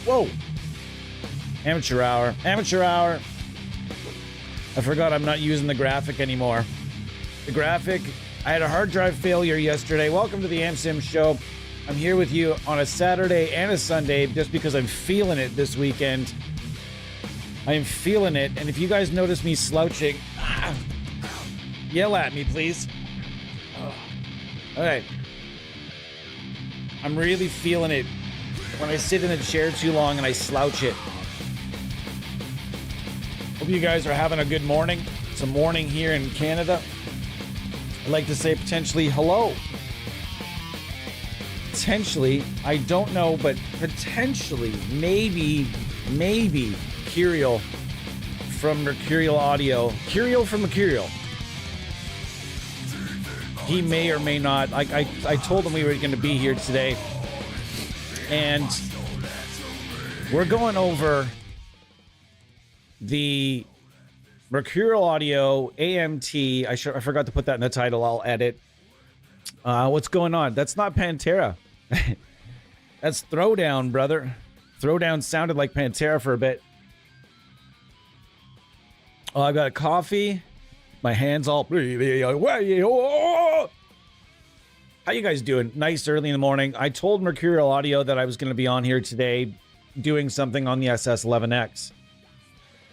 Whoa. Amateur hour. Amateur hour. I forgot I'm not using the graphic anymore. The graphic, I had a hard drive failure yesterday. Welcome to the AmSim Show. I'm here with you on a Saturday and a Sunday just because I'm feeling it this weekend. I am feeling it. And if you guys notice me slouching, yell at me, please. Okay. I'm really feeling it when I sit in a chair too long and I slouch it. Hope you guys are having a good morning. It's a morning here in Canada. I'd like to say potentially hello. Potentially, I don't know, but potentially, maybe Mercuriall from Mercuriall Audio. Mercuriall from Mercuriall. He may or may not. I told him we were going to be here today. And we're going over the Mercuriall Audio AMT. I forgot to put that in the title. I'll edit. What's going on? That's not Pantera. That's Throwdown, brother. Throwdown sounded like Pantera for a bit. Oh, I've got a coffee. My hands all... How you guys doing? Nice early in the morning. I told Mercuriall Audio that I was going to be on here today doing something on the SS-11X.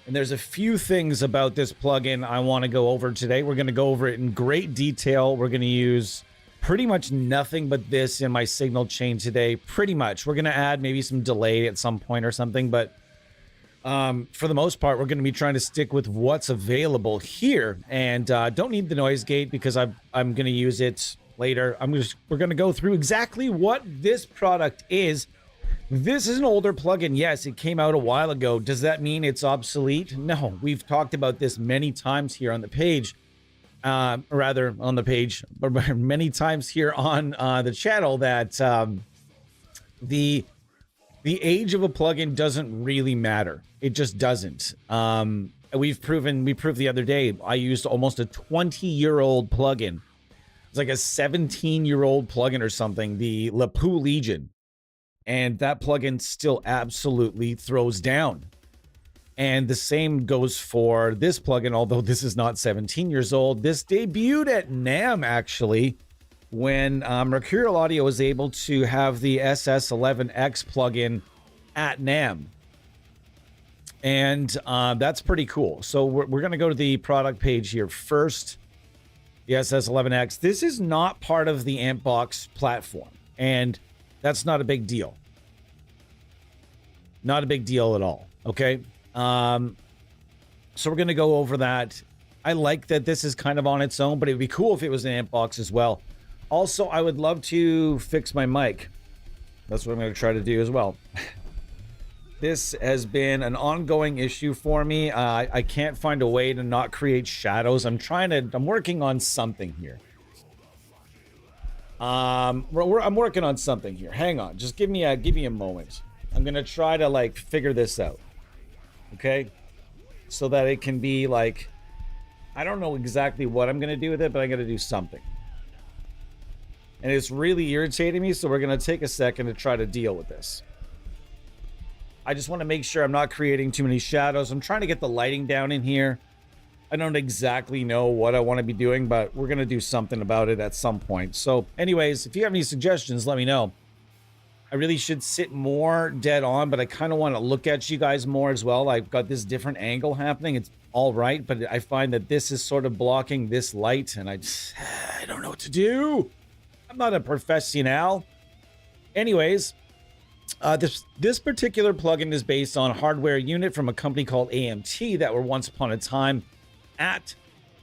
And there's a few things about this plugin I want to go over today. We're going to go over it in great detail. We're going to use pretty much nothing but this in my signal chain today. Pretty much. We're going to add maybe some delay at some point or something. But for the most part, we're going to be trying to stick with what's available here. And don't need the noise gate because I'm going to use it later. We're going to go through exactly what this product is. This is an older plugin. Yes, it came out a while ago. Does that mean it's obsolete? No, we've talked about this many times here on the page. Rather, on the page, but many times here on the channel that the age of a plugin doesn't really matter. It just doesn't. We proved the other day, I used almost a 20-year-old plugin. It's like a 17-year-old plugin or something, the Lapoo Legion. And that plugin still absolutely throws down. And the same goes for this plugin, although this is not 17 years old. This debuted at NAMM, actually, when Mercuriall Audio was able to have the SS-11X plugin at NAMM. And that's pretty cool. So we're going to go to the product page here first. The SS-11X. This is not part of the AmpBox platform. And that's not a big deal. Not a big deal at all. Okay. So we're going to go over that. I like that this is kind of on its own, but it'd be cool if it was an AmpBox as well. Also, I would love to fix my mic. That's what I'm going to try to do as well. This has been an ongoing issue for me. I can't find a way to not create shadows. I'm working on something here. I'm working on something here. Hang on. Just give me a moment. I'm going to try to figure this out. Okay? So that it can be I don't know exactly what I'm going to do with it, but I'm going to do something. And it's really irritating me, so we're going to take a second to try to deal with this. I just want to make sure I'm not creating too many shadows. I'm trying to get the lighting down in here. I don't exactly know what I want to be doing, but we're going to do something about it at some point. So anyways, if you have any suggestions, let me know. I really should sit more dead on, but I kind of want to look at you guys more as well. I've got this different angle happening. It's all right, but I find that this is sort of blocking this light, and I don't know what to do. I'm not a professional. Anyways, this particular plugin is based on a hardware unit from a company called AMT that were once upon a time at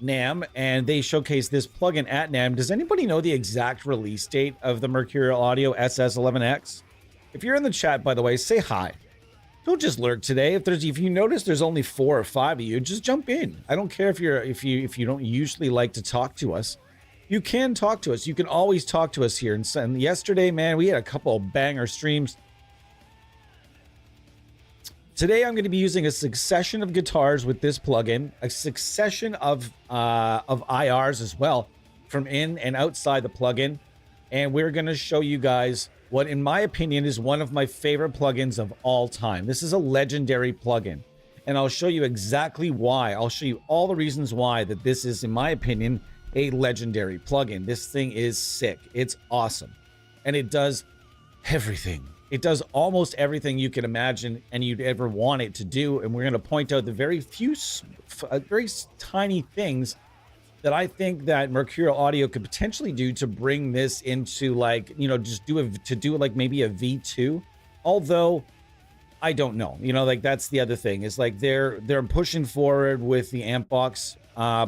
NAMM, and they showcased this plugin at NAMM. Does anybody know the exact release date of the Mercuriall Audio SS-11X? If you're in the chat, by the way, say hi. Don't just lurk today. If you notice there's only 4 or 5 of you, just jump in. I don't care if you don't usually like to talk to us. You can talk to us. You can always talk to us here. And yesterday, man, we had a couple of banger streams. Today, I'm going to be using a succession of guitars with this plugin, a succession of IRs as well from in and outside the plugin. And we're going to show you guys what in my opinion is one of my favorite plugins of all time. This is a legendary plugin, and I'll show you exactly why. I'll show you all the reasons why that this is, in my opinion, a legendary plugin. This thing is sick. It's awesome, and it does everything. It does almost everything you can imagine and you'd ever want it to do. And we're going to point out the very tiny things that I think that Mercurial Audio could potentially do to bring this into, like, you know, just do like maybe a V2. Although I don't know, you know, like that's the other thing is like they're pushing forward with the Ampbox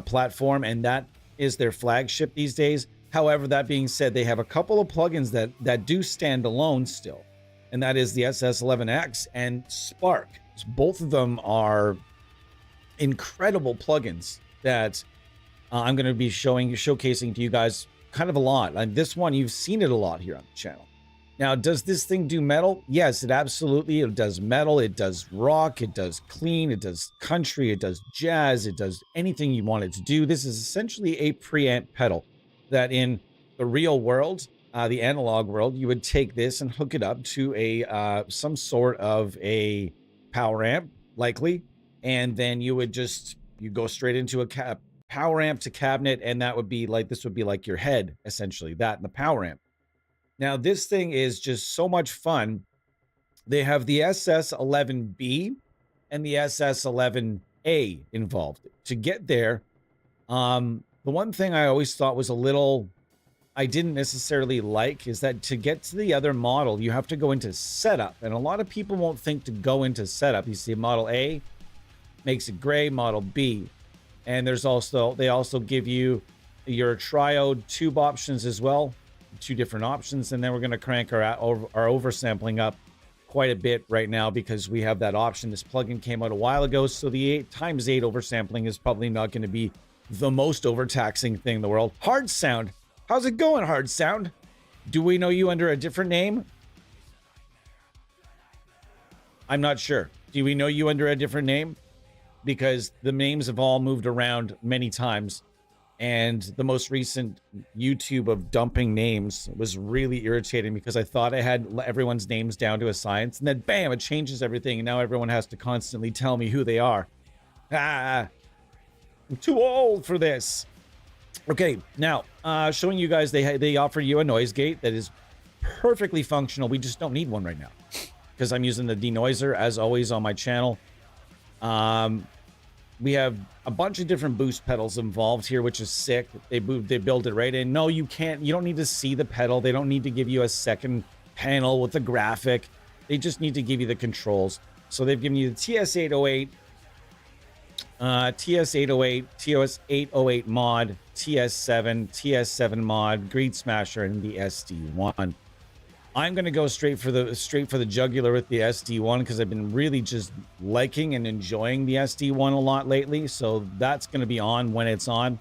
platform, and that is their flagship these days. However, that being said, they have a couple of plugins that do stand alone still, and that is the SS-11X and Spark. Both of them are incredible plugins that I'm going to be showcasing to you guys kind of a lot. And this one, you've seen it a lot here on the channel. Now, does this thing do metal? Yes, it absolutely. It does metal. It does rock. It does clean. It does country. It does jazz. It does anything you want it to do. This is essentially a preamp pedal that in the real world, the analog world, you would take this and hook it up to a some sort of a power amp, likely, and then you go straight into a power amp to cabinet, and that would be like, this would be like your head, essentially, that and the power amp. Now, this thing is just so much fun. They have the SS-11B and the SS-11A involved. To get there, the one thing I always thought was a little, I didn't necessarily like, is that to get to the other model, you have to go into setup. And a lot of people won't think to go into setup. You see model A makes it gray, model B. And they also give you your triode tube options as well, 2 different options. And then we're going to crank our oversampling up quite a bit right now because we have that option. This plugin came out a while ago, so the 8x8 oversampling is probably not going to be the most overtaxing thing in the world. Hard Sound. How's it going, Hard Sound? Do we know you under a different name? I'm not sure. Do we know you under a different name? Because the names have all moved around many times, and the most recent YouTube of dumping names was really irritating because I thought I had everyone's names down to a science, and then bam, it changes everything, and now everyone has to constantly tell me who they are. I'm too old for this. Okay, now showing you guys, they offer you a noise gate that is perfectly functional. We just don't need one right now because I'm using the denoiser as always on my channel. We have a bunch of different boost pedals involved here, which is sick. They build it right in. No, you don't need to see the pedal. They don't need to give you a second panel with the graphic. They just need to give you the controls. So they've given you the TS808, TS808, TS808 mod, TS7 mod, Greed Smasher, and the SD1. I'm going to go straight for the jugular with the SD1 because I've been really just liking and enjoying the SD1 a lot lately. So that's going to be on when it's on.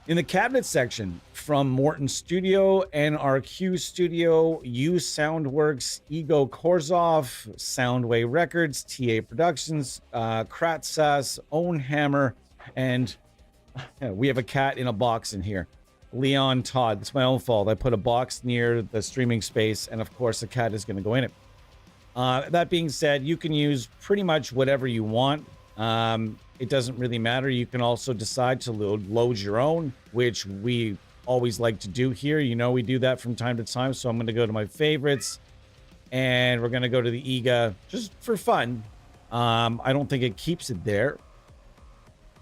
In the cabinet section, from Morton Studio, NRQ Studio, U Soundworks, Ego Korzov, Soundway Records, TA Productions, Kratzas, Own Hammer, and we have a cat in a box in here. Leon Todd. It's my own fault. I put a box near the streaming space, and of course the cat is going to go in it. That being said, you can use pretty much whatever you want. It doesn't really matter. You can also decide to load your own, which we always like to do here. You know, we do that from time to time. So I'm going to go to my favorites, and we're going to go to the EGA just for fun. I don't think it keeps it there.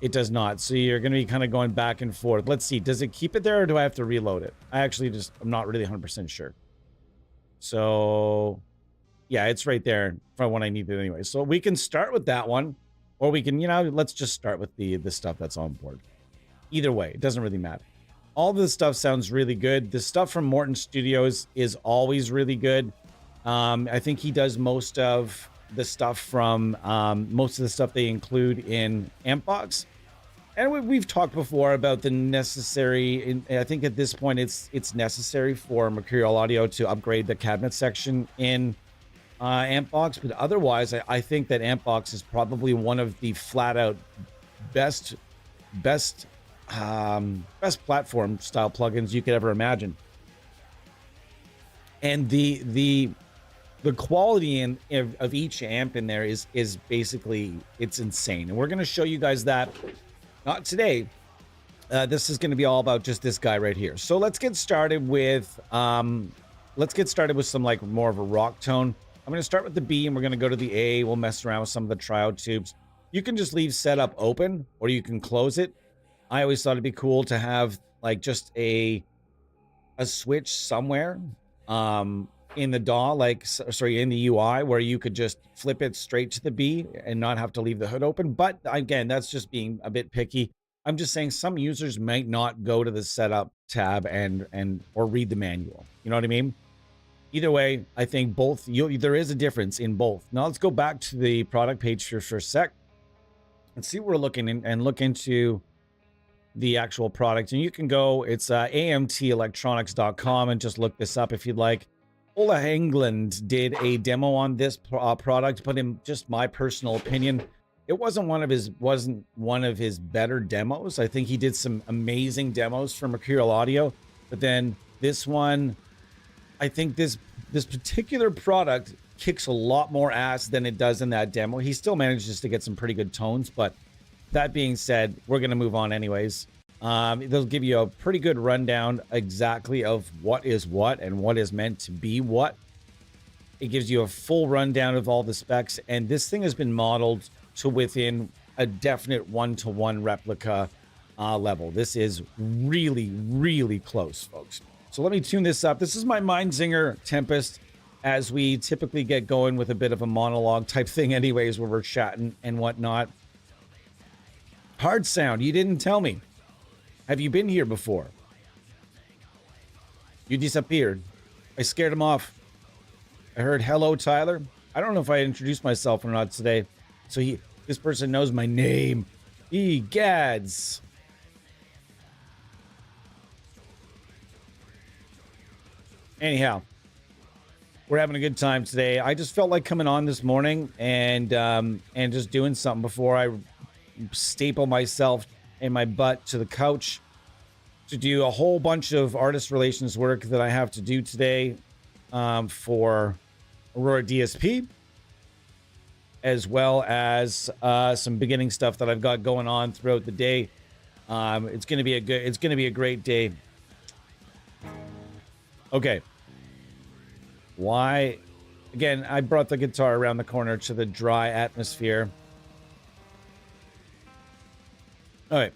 It does not. So you're going to be kind of going back and forth. Let's see. Does it keep it there, or do I have to reload it? I'm not really 100% sure. So yeah, it's right there for when I need it anyway. So we can start with that one, or we can, let's just start with the stuff that's on board. Either way, it doesn't really matter. All this stuff sounds really good. The stuff from Morton Studios is always really good. I think he does most of the stuff from they include in Ampbox. And we've talked before about the necessary, I think at this point it's necessary for Mercurial Audio to upgrade the cabinet section in Ampbox, but otherwise I think that Ampbox is probably one of the flat out best platform style plugins you could ever imagine. And the quality of each amp in there is basically, it's insane. And we're going to show you guys that, not today. This is going to be all about just this guy right here. So let's get started with some like more of a rock tone. I'm going to start with the B and we're going to go to the A. We'll mess around with some of the tryout tubes. You can just leave setup open or you can close it. I always thought it'd be cool to have like just a switch somewhere in the DAW, like, sorry, in the UI, where you could just flip it straight to the B and not have to leave the hood open. But again, that's just being a bit picky. I'm just saying some users might not go to the setup tab or read the manual. You know what I mean? Either way, I think both, there is a difference in both. Now let's go back to the product page here for a sec and see what we're looking in, and look into the actual product. And you can go, it's amtelectronics.com, and just look this up if you'd like. Ola England did a demo on this product, but in just my personal opinion, it wasn't one of his better demos. I think he did some amazing demos for Mercurial Audio, but then this one, I think this particular product kicks a lot more ass than it does in that demo. He still manages to get some pretty good tones, but that being said, we're going to move on anyways. They'll give you a pretty good rundown exactly of what is what and what is meant to be what. It gives you a full rundown of all the specs, and this thing has been modeled to within a definite one-to-one replica level. This is really, really close, folks. So let me tune this up. This is my Mindsinger Tempest, as we typically get going with a bit of a monologue type thing anyways, where we're chatting and whatnot. Hard sound, you didn't tell me. Have you been here before? You disappeared. I scared him off. I heard, hello, Tyler. I don't know if I introduced myself or not today. So this person knows my name. Egads. Anyhow, we're having a good time today. I just felt like coming on this morning and just doing something before I staple myself in my butt to the couch to do a whole bunch of artist relations work that I have to do today for Aurora DSP, as well as some beginning stuff that I've got going on throughout the day. It's going to be a great day. Okay. Why? Again, I brought the guitar around the corner to the dry atmosphere. All right.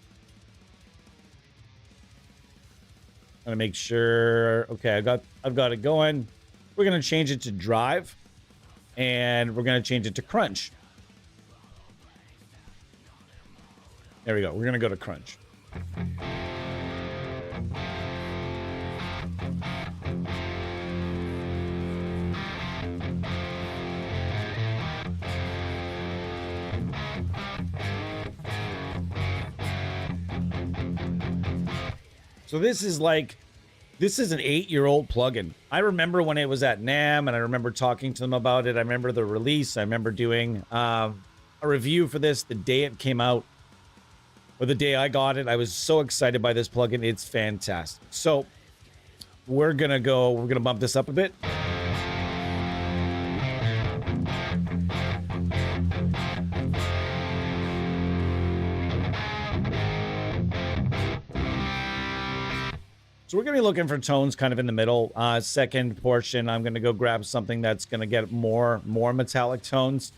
I'm gonna make sure. Okay, I've got it going. We're gonna change it to drive, and we're gonna change it to crunch. There we go. We're gonna go to crunch. So this is an 8-year-old plugin. I remember when it was at NAMM, and I remember talking to them about it. I remember the release. I remember doing a review for this the day it came out, or the day I got it. I was so excited by this plugin. It's fantastic. So we're gonna bump this up a bit. So we're going to be looking for tones kind of in the middle. Second portion, I'm going to go grab something that's going to get more metallic tones.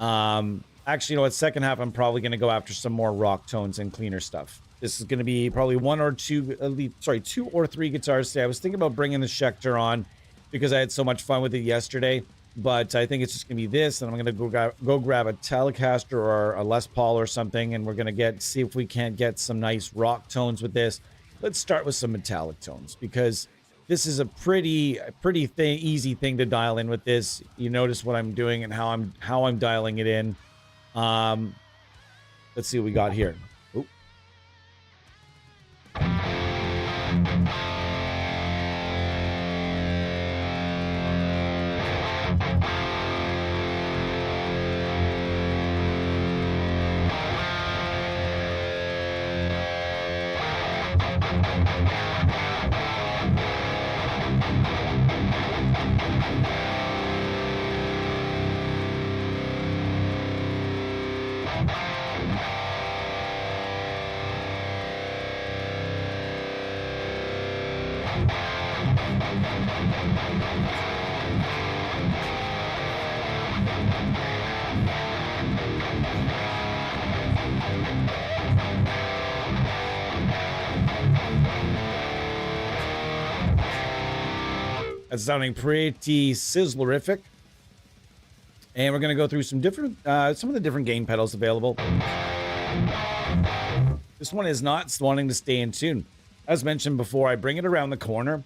Actually, you know what? Second half, I'm probably going to go after some more rock tones and cleaner stuff. This is going to be probably two or three guitars today. I was thinking about bringing the Schecter on because I had so much fun with it yesterday. But I think it's just going to be this, and I'm going to go grab a Telecaster or a Les Paul or something, and we're going to see if we can't get some nice rock tones with this. Let's start with some metallic tones, because this is a pretty easy thing to dial in with this. You notice what I'm doing and how I'm dialing it in. Let's see what we got here. Oop. That's sounding pretty sizzlerific. And we're going to go through some of the different gain pedals available. This one is not wanting to stay in tune. As mentioned before, I bring it around the corner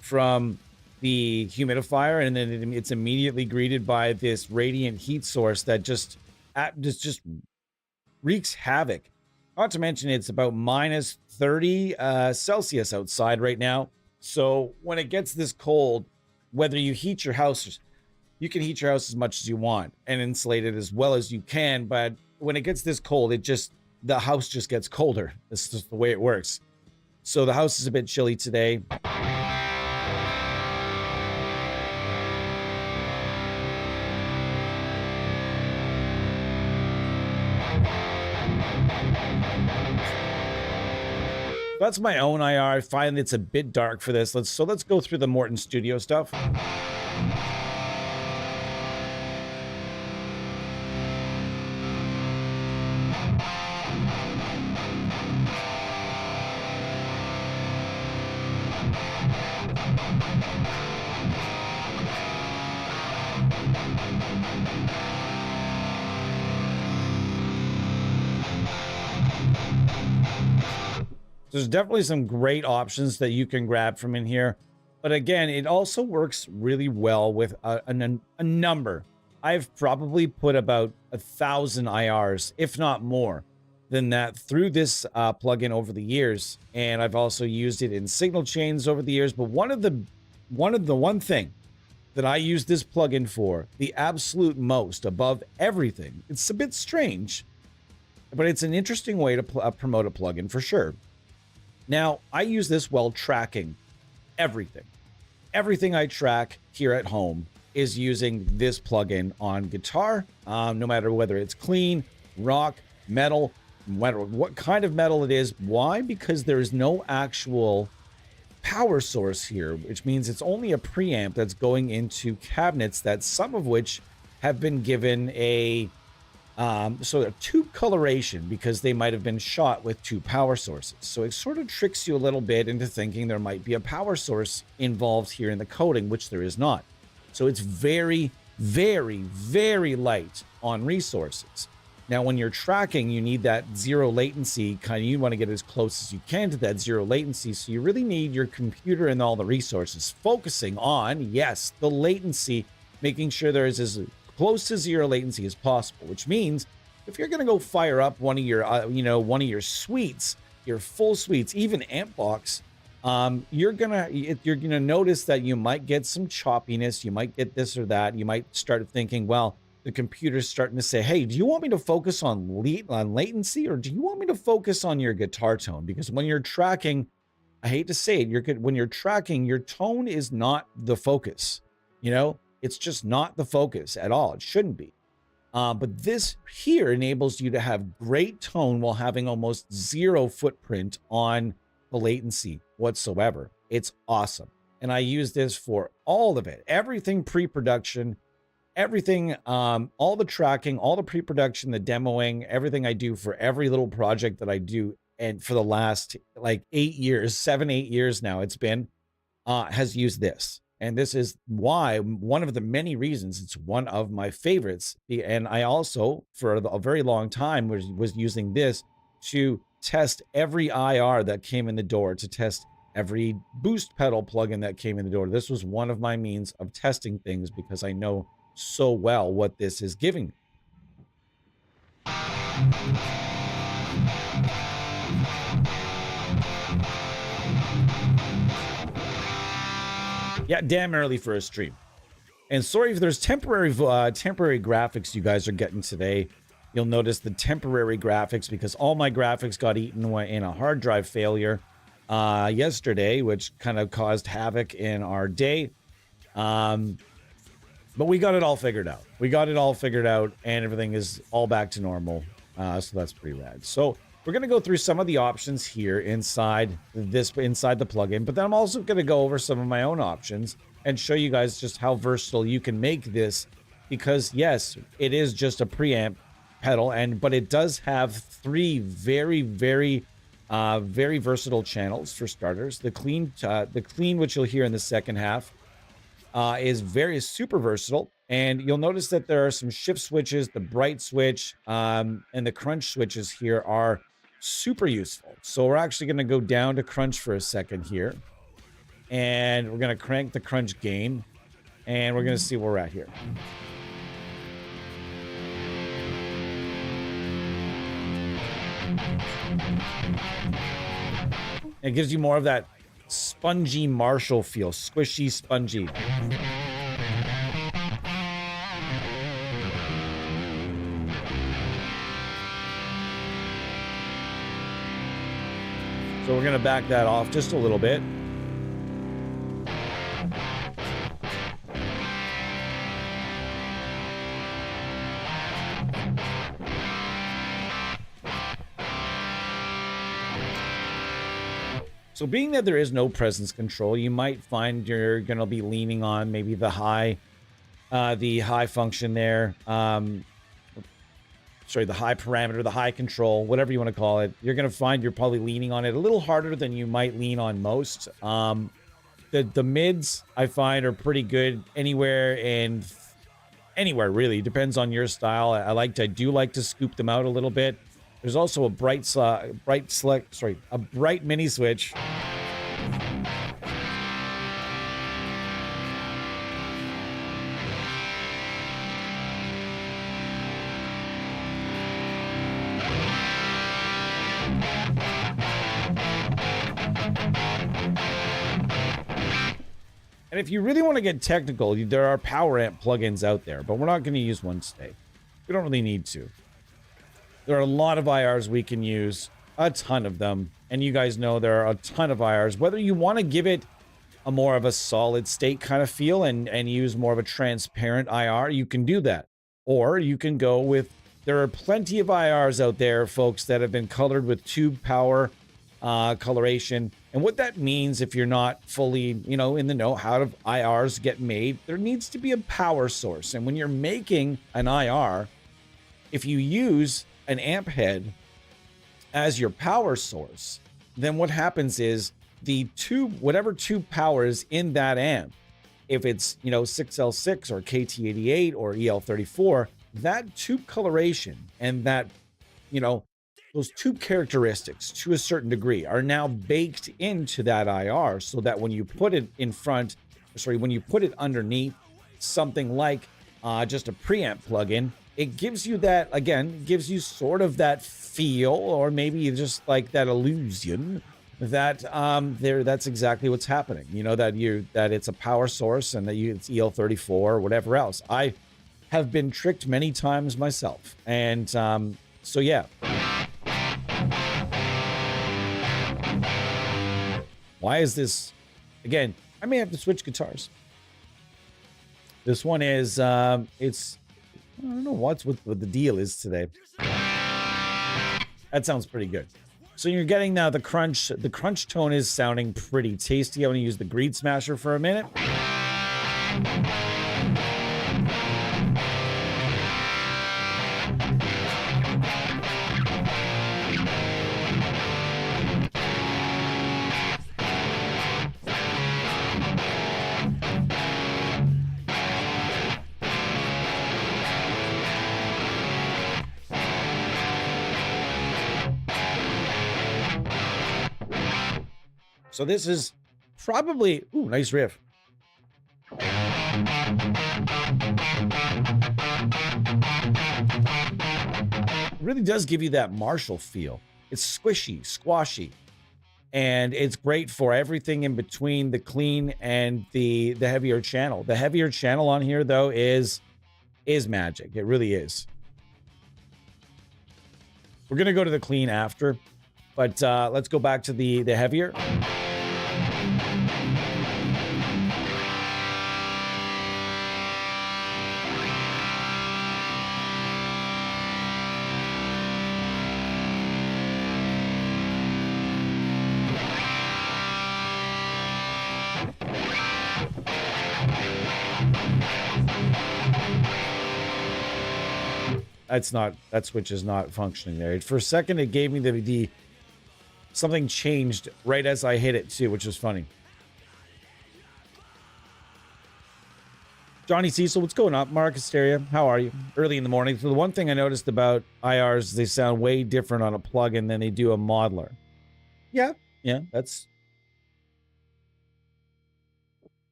from the humidifier, and then it's immediately greeted by this radiant heat source that just wreaks havoc. Not to mention it's about minus 30 Celsius outside right now. So when it gets this cold, whether you heat your house, you can heat your house as much as you want and insulate it as well as you can. But when it gets this cold, the house just gets colder. This is just the way it works. So the house is a bit chilly today. That's my own IR. I find it's a bit dark for this. Let's go through the Morton Studio stuff. There's definitely some great options that you can grab from in here. But again, it also works really well with a number. I've probably put about 1,000 IRs, if not more than that, through this plugin over the years. And I've also used it in signal chains over the years. But one thing that I use this plugin for, the absolute most above everything, it's a bit strange, but it's an interesting way to promote a plugin for sure. Now, I use this while tracking everything. Everything I track here at home is using this plugin on guitar, no matter whether it's clean, rock, metal, no matter what kind of metal it is. Why? Because there is no actual power source here, which means it's only a preamp that's going into cabinets that some of which have been given a tube coloration because they might have been shot with two power sources. So it sort of tricks you a little bit into thinking there might be a power source involved here in the coating, which there is not. So it's very, very, very light on resources. Now, when you're tracking, you need that zero latency you want to get as close as you can to that zero latency. So you really need your computer and all the resources focusing on, yes, the latency, making sure there is as close to zero latency as possible, which means if you're going to go fire up one of your suites, your full suites, even amp box, you're gonna notice that you might get some choppiness, you might get this or that, you might start thinking, well, the computer's starting to say, hey, do you want me to focus on latency, or do you want me to focus on your guitar tone? Because when you're tracking, I hate to say it, when you're tracking, your tone is not the focus, It's just not the focus at all. It shouldn't be. But this here enables you to have great tone while having almost zero footprint on the latency whatsoever. It's awesome. And I use this for all of it. Everything pre-production, everything, all the tracking, all the pre-production, the demoing, everything I do for every little project that I do. And for the last 8 years, 7-8 years now, it's been, has used this. And this is why, one of the many reasons, it's one of my favorites. And I also, for a very long time, was using this to test every IR that came in the door, to test every boost pedal plugin that came in the door. This was one of my means of testing things because I know so well what this is giving me. Yeah, damn early for a stream. And sorry if there's temporary graphics you guys are getting today. You'll notice the temporary graphics because all my graphics got eaten in a hard drive failure yesterday, which kind of caused havoc in our day. But we got it all figured out. And everything is all back to normal. So that's pretty rad. So we're going to go through some of the options here inside the plugin, but then I'm also going to go over some of my own options and show you guys just how versatile you can make this, because yes, it is just a preamp pedal, but it does have three very versatile channels. For starters, the clean, which you'll hear in the second half, is super versatile. And you'll notice that there are some shift switches, the bright switch, and the crunch switches here are super useful. So we're actually going to go down to crunch for a second here, and we're going to crank the crunch gain, and we're going to see where we're at here. It gives you more of that spongy Marshall feel, squishy, spongy. So we're going to back that off just a little bit. So being that there is no presence control, you might find you're going to be leaning on maybe the high function there. The high parameter, the high control, whatever you want to call it. You're going to find you're probably leaning on it a little harder than you might lean on most. The mids I find are pretty good anywhere really. Depends on your style. I do like to scoop them out a little bit. There's also a bright mini switch. And if you really want to get technical, there are power amp plugins out there, but we're not going to use one today. We don't really need to. There are a lot of IRs we can use, a ton of them. And you guys know there are a ton of IRs. Whether you want to give it a more of a solid state kind of feel and use more of a transparent IR, you can do that. Or you can go with, there are plenty of IRs out there, folks, that have been colored with tube power coloration. And what that means, if you're not fully, in the know how do IRs get made, there needs to be a power source. And when you're making an IR, if you use an amp head as your power source, then what happens is the tube, whatever tube power is in that amp, if it's 6L6 or KT88 or EL34, that tube coloration and that those tube characteristics to a certain degree are now baked into that IR, so that when you put it when you put it underneath something like just a preamp plugin, it gives you that, again, gives you sort of that feel, or maybe just like that illusion that that's exactly what's happening. That it's a power source and that it's EL34 or whatever else. I have been tricked many times myself, and so yeah. Why is this? Again, I may have to switch guitars. This one is I don't know what the deal is today. That sounds pretty good. So you're getting now the crunch. The crunch tone is sounding pretty tasty. I'm going to use the Greed Smasher for a minute. So this is probably, ooh, nice riff. It really does give you that Marshall feel. It's squishy, squashy, and it's great for everything in between the clean and the heavier channel. The heavier channel on here, though, is magic. It really is. We're gonna go to the clean after, but let's go back to the heavier. that switch is not functioning there. For a second, it gave me the something changed right as I hit it too, which was funny. Johnny Cecil, what's going on? Mark Hysteria, how are you? Early in the morning. So the one thing I noticed about IRs, they sound way different on a plugin than they do a modeler. Yeah, that's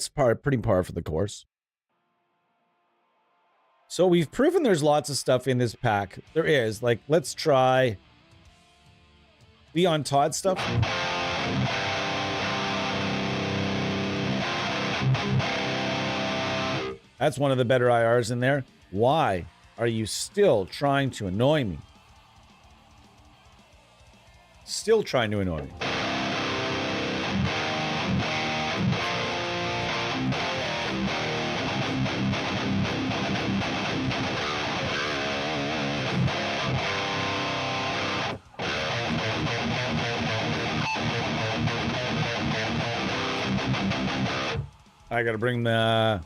pretty par for the course. So we've proven there's lots of stuff in this pack. There is. Like, let's try Leon Todd stuff. That's one of the better IRs in there. Why are you still trying to annoy me? Still trying to annoy me. I gotta bring the...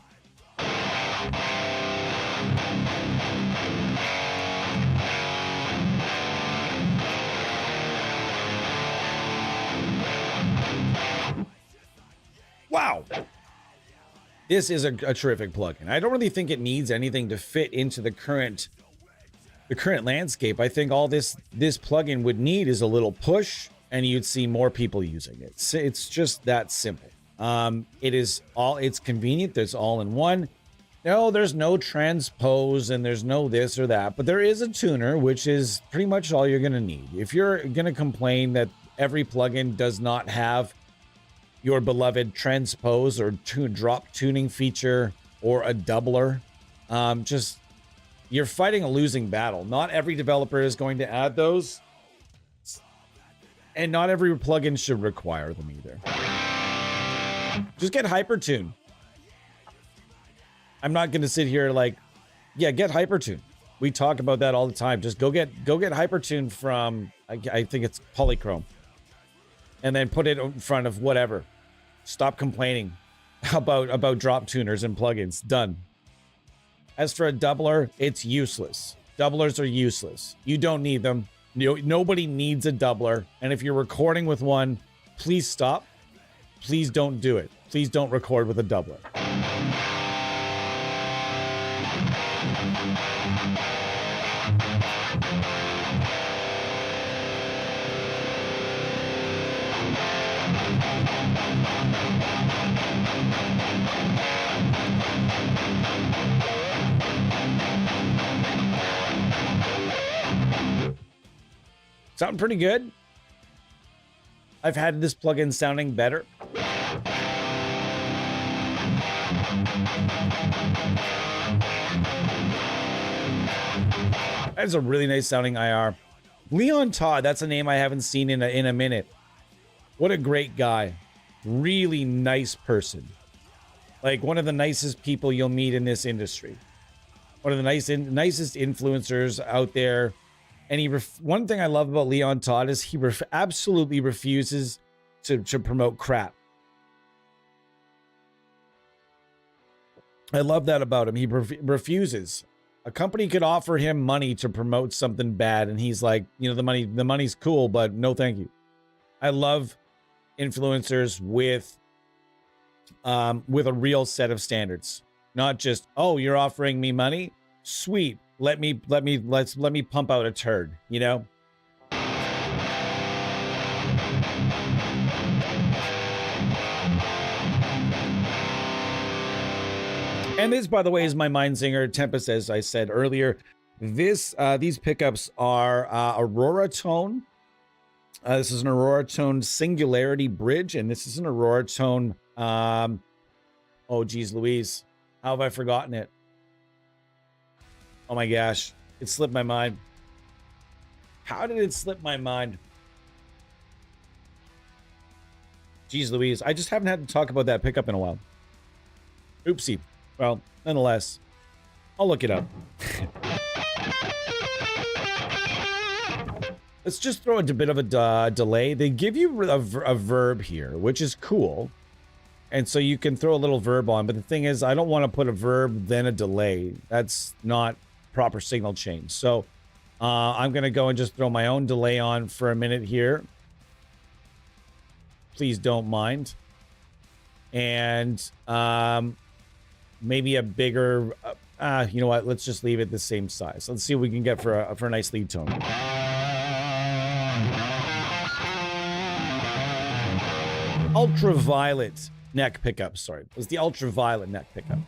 Wow. This is a terrific plugin. I don't really think it needs anything to fit into the current landscape. I think all this plugin would need is a little push, and you'd see more people using it. It's just that simple. It's convenient. There's all in one. No, there's no transpose and there's no this or that, but there is a tuner, which is pretty much all you're going to need. If you're going to complain that every plugin does not have your beloved transpose or drop tuning feature or a doubler, you're fighting a losing battle. Not every developer is going to add those, and not every plugin should require them either. Just get Hypertune. I'm not going to sit here like, yeah, get Hypertune. We talk about that all the time. Just go get Hypertune from, I think it's Polychrome, and then put it in front of whatever. Stop complaining about drop tuners and plugins. Done. As for a doubler, it's useless. Doublers are useless. You don't need them. Nobody needs a doubler. And if you're recording with one, please stop. Please don't do it. Please don't record with a doubler. Sounding pretty good. I've had this plugin sounding better. That's a really nice sounding IR. Leon Todd, that's a name I haven't seen in a minute. What a great guy. Really nice person. Like one of the nicest people you'll meet in this industry. One of the nicest influencers out there. And one thing I love about Leon Todd is he absolutely refuses to promote crap. I love that about him. He refuses. A company could offer him money to promote something bad, and he's like, the money's cool, but no thank you. I love influencers with a real set of standards. Not just, oh, you're offering me money? Sweet. Let me pump out a turd, And this, by the way, is my Mindsinger Tempest, as I said earlier. These pickups are Aurora Tone. This is an Aurora Tone Singularity Bridge, and this is an Aurora Tone. Oh, geez, Louise, how have I forgotten it? Oh my gosh, it slipped my mind. How did it slip my mind? Geez, Louise, I just haven't had to talk about that pickup in a while. Oopsie. Well, nonetheless, I'll look it up. Let's just throw a bit of a delay. They give you a verb here, which is cool. And so you can throw a little verb on. But the thing is, I don't want to put a verb, then a delay. That's not proper signal change. So I'm going to go and just throw my own delay on for a minute here. Please don't mind. And maybe a bigger, you know what? Let's just leave it the same size. Let's see what we can get for a nice lead tone. Ultraviolet neck pickup. Sorry, it was the ultraviolet neck pickup.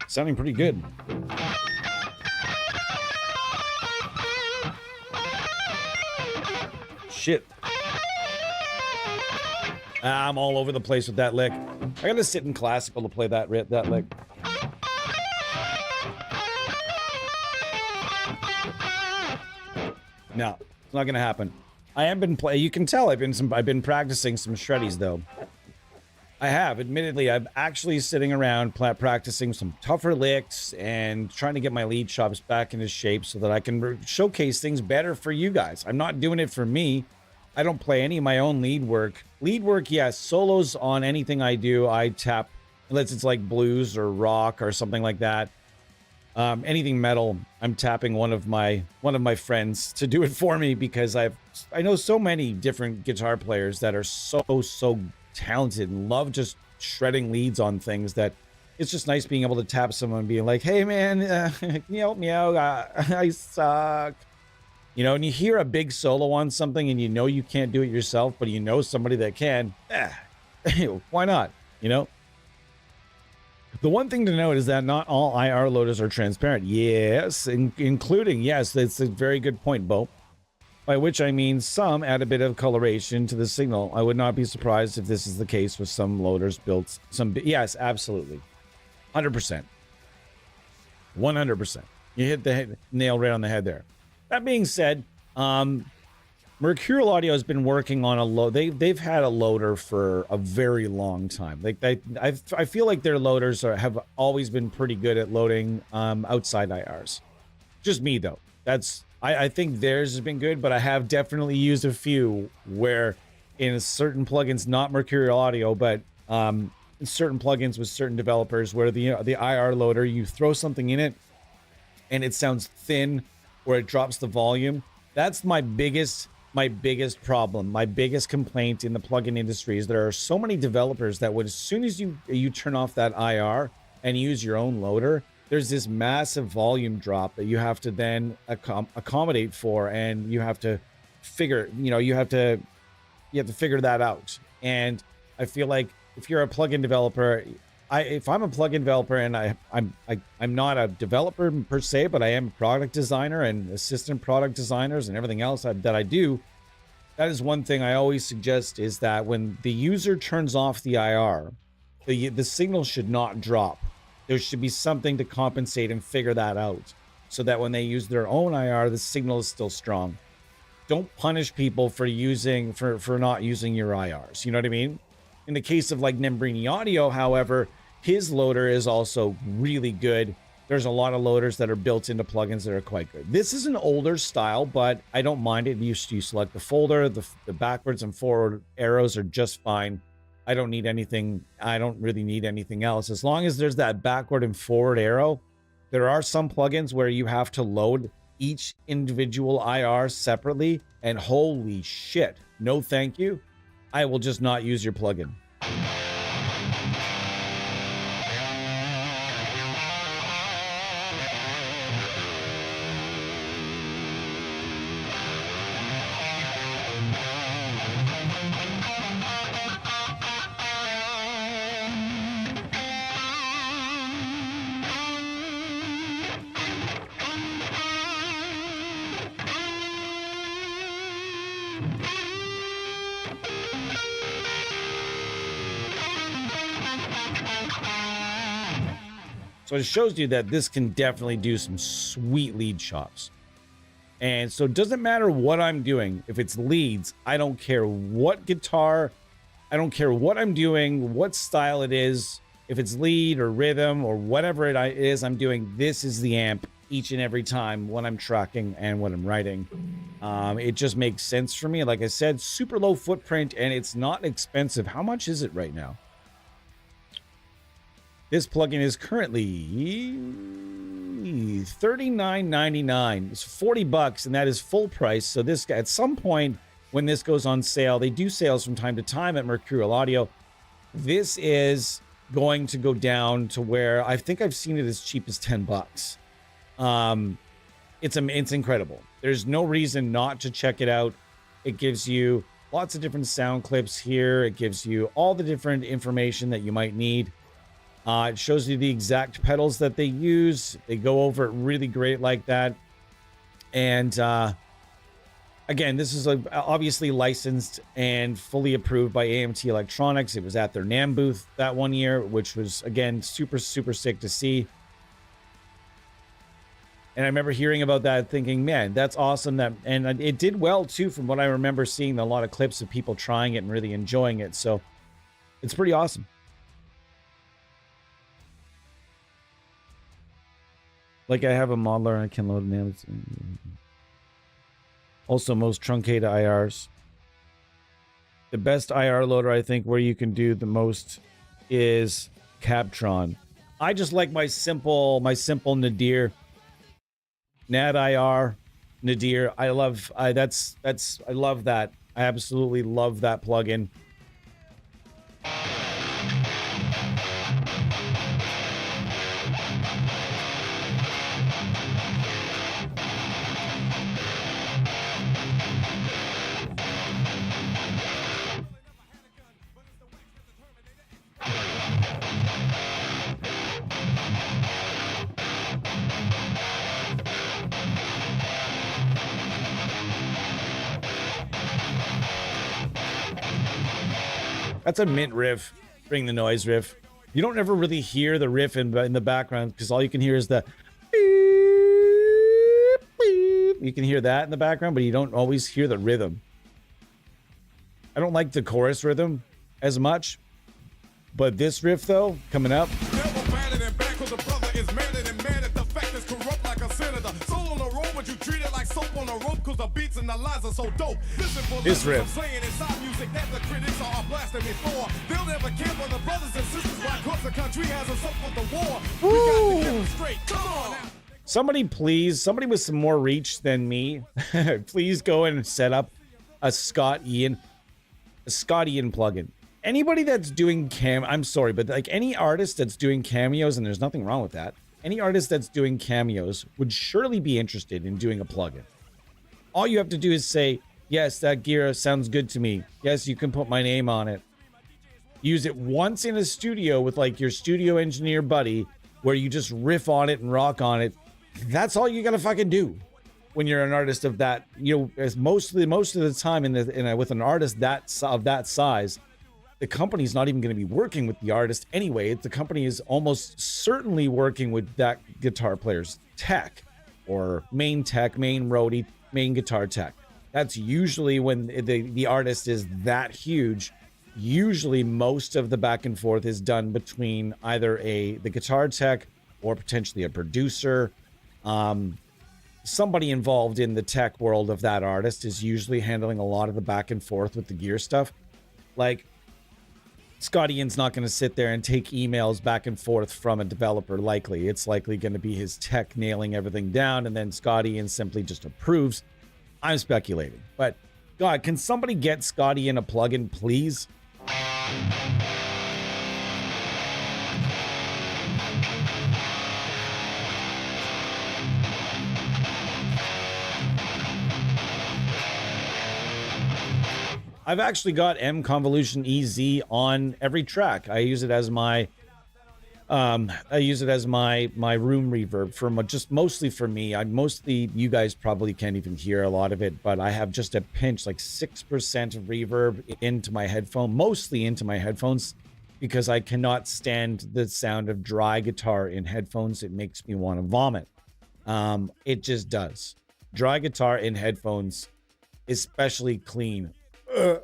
Sounding pretty good. Shit. I'm all over the place with that lick. I gotta sit in classical to play that lick. No, it's not gonna happen. I have been you can tell I've been practicing some shreddies though. I have. Admittedly, I'm actually sitting around practicing some tougher licks and trying to get my lead chops back into shape so that I can showcase things better for you guys. I'm not doing it for me. I don't play any of my own lead work. Lead work, yes. Solos on anything I do, I tap, unless it's like blues or rock or something like that. Anything metal, I'm tapping one of my friends to do it for me because I know so many different guitar players that are so talented and love just shredding leads on things that it's just nice being able to tap someone and being like, hey man, can you help me out? I suck. You know, and you hear a big solo on something and you know you can't do it yourself, but you know somebody that can. Why not? You know? The one thing to note is that not all IR loaders are transparent. Yes, including, yes, that's a very good point, Bo. By which I mean some add a bit of coloration to the signal. I would not be surprised if this is the case with some loaders built. Yes, absolutely. 100%. 100%. You hit the nail right on the head there. That being said, Mercurial Audio has been working on a load. They've had a loader for a very long time. Like I feel like their loaders have always been pretty good at loading outside IRs. Just me though. I think theirs has been good, but I have definitely used a few where in certain plugins, not Mercurial Audio, but in certain plugins with certain developers where the IR loader, you throw something in it and it sounds thin or it drops the volume. That's my biggest problem. My biggest complaint in the plugin industry is there are so many developers that would, as soon as you turn off that IR and use your own loader, there's this massive volume drop that you have to then accommodate for, and you have to figure, you have to figure that out. And I feel like if you're a plugin developer, if I'm a plugin developer and I'm not a developer per se, but I am a product designer and assistant product designers and everything else that I do, that is one thing I always suggest is that when the user turns off the IR, the signal should not drop. There should be something to compensate and figure that out so that when they use their own IR, the signal is still strong. Don't punish people for not using your IRs. You know what I mean? In the case of like Nembrini Audio, however, his loader is also really good. There's a lot of loaders that are built into plugins that are quite good. This is an older style, but I don't mind it. You select the folder, the backwards and forward arrows are just fine. I don't need anything. I don't really need anything else. As long as there's that backward and forward arrow, there are some plugins where you have to load each individual IR separately, and holy shit, no thank you. I will just not use your plugin. So it shows you that this can definitely do some sweet lead chops. And so it doesn't matter what I'm doing. If it's leads, I don't care what guitar, I don't care what I'm doing, what style it is. If it's lead or rhythm or whatever it is I'm doing, this is the amp each and every time when I'm tracking and when I'm writing. It just makes sense for me. Like I said, super low footprint, and it's not expensive. How much is it right now? This plugin is currently $39.99. It's 40 bucks, and that is full price. So this guy, at some point when this goes on sale, they do sales from time to time at Mercurial Audio. This is going to go down to where I think I've seen it as cheap as 10 bucks. It's incredible. There's no reason not to check it out. It gives you lots of different sound clips here. It gives you all the different information that you might need. It shows you the exact pedals that they use. They go over it really great like that. And again, this is obviously licensed and fully approved by AMT Electronics. It was at their NAMM booth that one year, which was, again, super, super sick to see. And I remember hearing about that thinking, man, that's awesome. And it did well, too, from what I remember seeing a lot of clips of people trying it and really enjoying it. So it's pretty awesome. Like, I have a modeler and I can load them. Also, most truncated IRs. The best IR loader, I think, where you can do the most is Captron. I just like my simple Nadir. Nad IR, Nadir. I love that. I absolutely love that plugin. That's a mint riff. Bring the noise riff. You don't ever really hear the riff in the background because all you can hear is the beep, beep. You can hear that in the background, but you don't always hear the rhythm. I don't like the chorus rhythm as much, but this riff though, coming up. This riff. Somebody with some more reach than me, please go and set up a Scott Ian plugin. Anybody that's doing I'm sorry, but like any artist that's doing cameos, and there's nothing wrong with that. Any artist that's doing cameos would surely be interested in doing a plugin. All you have to do is say, yes, that gear sounds good to me. Yes, you can put my name on it. Use it once in a studio with like your studio engineer buddy, where you just riff on it and rock on it. That's all you gotta fucking do when you're an artist of that. You know, as most of the time with an artist of that size, the company's not even going to be working with the artist anyway. The company is almost certainly working with that guitar player's tech, or main tech, main roadie, main guitar tech. That's usually when the artist is that huge. Usually most of the back and forth is done between either the guitar tech or potentially a producer. Somebody involved in the tech world of that artist is usually handling a lot of the back and forth with the gear stuff. Like, Scott Ian's not going to sit there and take emails back and forth from a developer. Likely, it's likely going to be his tech nailing everything down, and then Scott Ian simply just approves. I'm speculating, but God, can somebody get Scott Ian a plugin, please? I've actually got M Convolution EZ on every track. I use it as my room reverb for just mostly for me. You guys probably can't even hear a lot of it, but I have just a pinch, like 6% of reverb into my headphone, mostly into my headphones, because I cannot stand the sound of dry guitar in headphones. It makes me want to vomit. It just does. Dry guitar in headphones, especially clean. Ugh.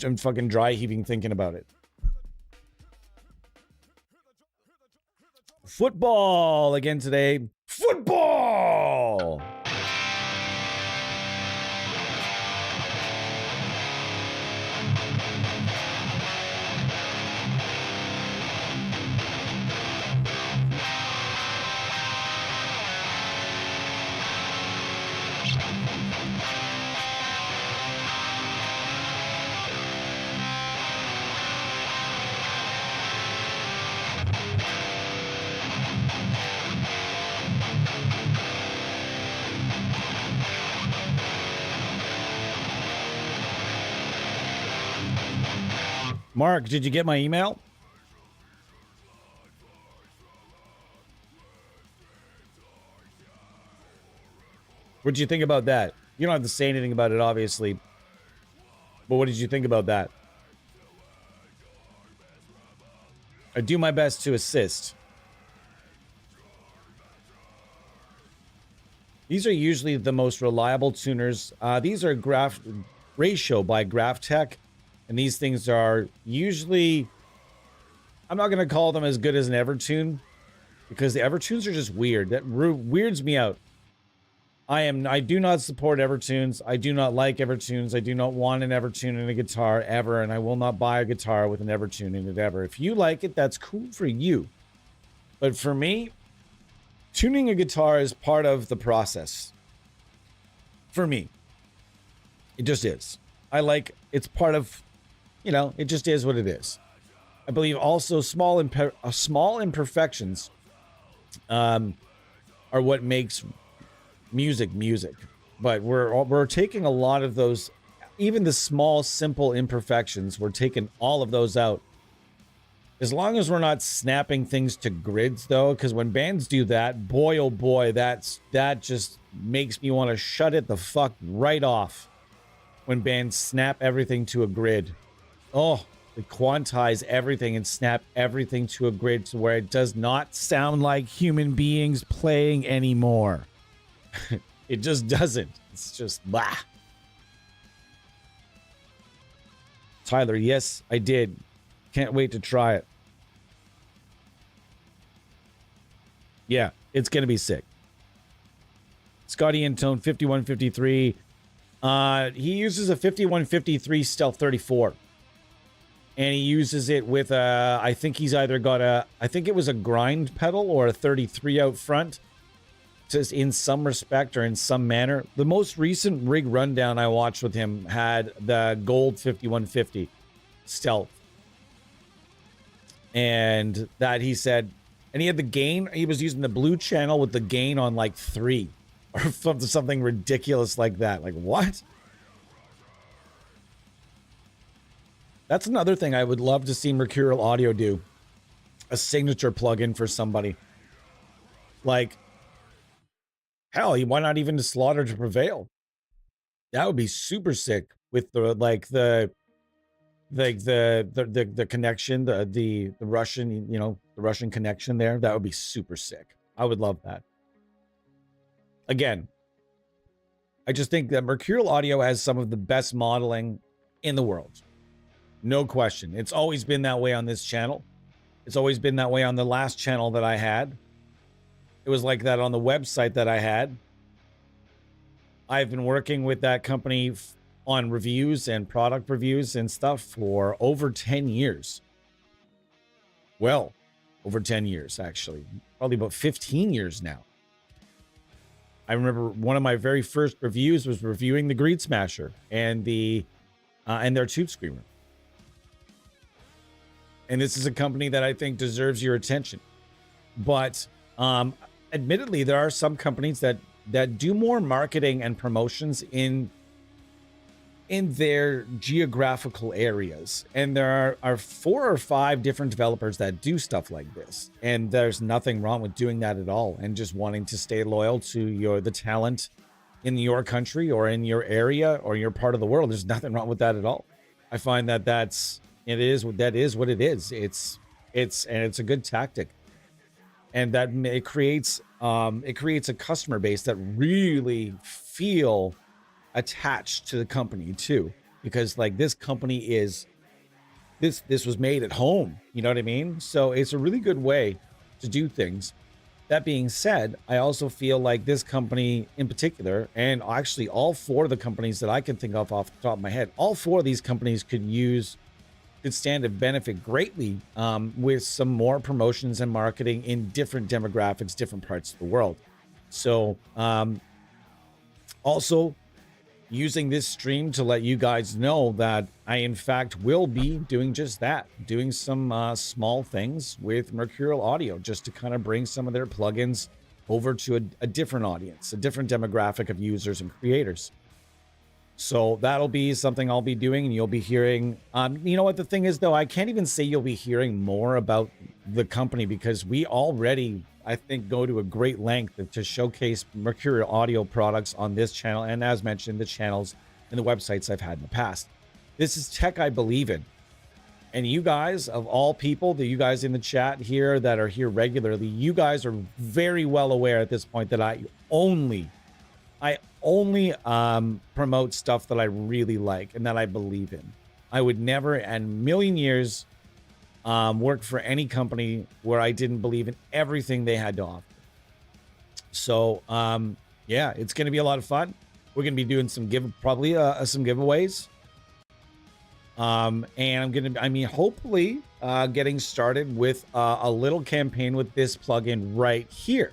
I'm fucking dry heaving thinking about it. Football again today. Football! Mark, did you get my email? What did you think about that? You don't have to say anything about it, obviously. But what did you think about that? I do my best to assist. These are usually the most reliable tuners. These are Ratio by Graph Tech. And these things are usually, I'm not going to call them as good as an Evertune, because the Evertunes are just weird. That weirds me out. I do not support Evertunes. I do not like Evertunes. I do not want an Evertune in a guitar ever, and I will not buy a guitar with an Evertune in it ever. If you like it, that's cool for you. But for me, tuning a guitar is part of the process. For me. It just is. It's part of, it just is what it is. I believe also small imperfections are what makes music. But we're taking a lot of those, even the small, simple imperfections, we're taking all of those out. As long as we're not snapping things to grids, though, because when bands do that, boy, oh boy, that just makes me want to shut it the fuck right off. When bands snap everything to a grid. Oh, they quantize everything and snap everything to a grid to where it does not sound like human beings playing anymore. It just doesn't. It's just blah. Tyler, yes, I did. Can't wait to try it. Yeah, it's going to be sick. Scotty Intone 5153. He uses a 5153 Stealth 34. And he uses it with I think he's either got I think it was a grind pedal or a 33 out front. Just in some respect or in some manner. The most recent rig rundown I watched with him had the gold 5150 Stealth. And that he said, and he had the gain, he was using the blue channel with the gain on like 3 or something ridiculous like that. Like, what? That's another thing I would love to see Mercurial Audio do. A signature plugin for somebody. Like, hell, why not even to Slaughter to Prevail? That would be super sick with the the connection, the Russian, the Russian connection there. That would be super sick. I would love that. Again, I just think that Mercurial Audio has some of the best modeling in the world. No question. It's always been that way on this channel. It's always been that way on the last channel that I had. It was like that on the website that I had. I've been working with that company on reviews and product reviews and stuff for over 10 years. Well, over 10 years, actually. Probably about 15 years now. I remember one of my very first reviews was reviewing the Greed Smasher and their Tube Screamer. And this is a company that I think deserves your attention. But admittedly, there are some companies that do more marketing and promotions in their geographical areas. And there are 4 or 5 different developers that do stuff like this. And there's nothing wrong with doing that at all. And just wanting to stay loyal to the talent in your country or in your area or your part of the world. There's nothing wrong with that at all. I find that that is what it is. It's a good tactic. And that it creates it creates a customer base that really feel attached to the company too, because like this company is this was made at home, you know what I mean? So it's a really good way to do things. That being said, I also feel like this company in particular, and actually all four of the companies that I can think of off the top of my head, all four of these companies could stand to benefit greatly with some more promotions and marketing in different demographics, different parts of the world. So also using this stream to let you guys know that I, in fact, will be doing just that, doing some small things with Mercurial Audio just to kind of bring some of their plugins over to a different audience, a different demographic of users and creators. So that'll be something I'll be doing, and you'll be hearing, you know what the thing is though, I can't even say you'll be hearing more about the company because we already, I think, go to a great length to showcase Mercurial Audio products on this channel. And as mentioned, the channels and the websites I've had in the past. This is tech I believe in. And you guys, of all people, you guys in the chat here that are here regularly, you guys are very well aware at this point that I only promote stuff that I really like and that I believe in. I would never in a million years work for any company where I didn't believe in everything they had to offer. So yeah, it's going to be a lot of fun. We're going to be doing some some giveaways. And I'm going to, hopefully getting started with a little campaign with this plugin right here.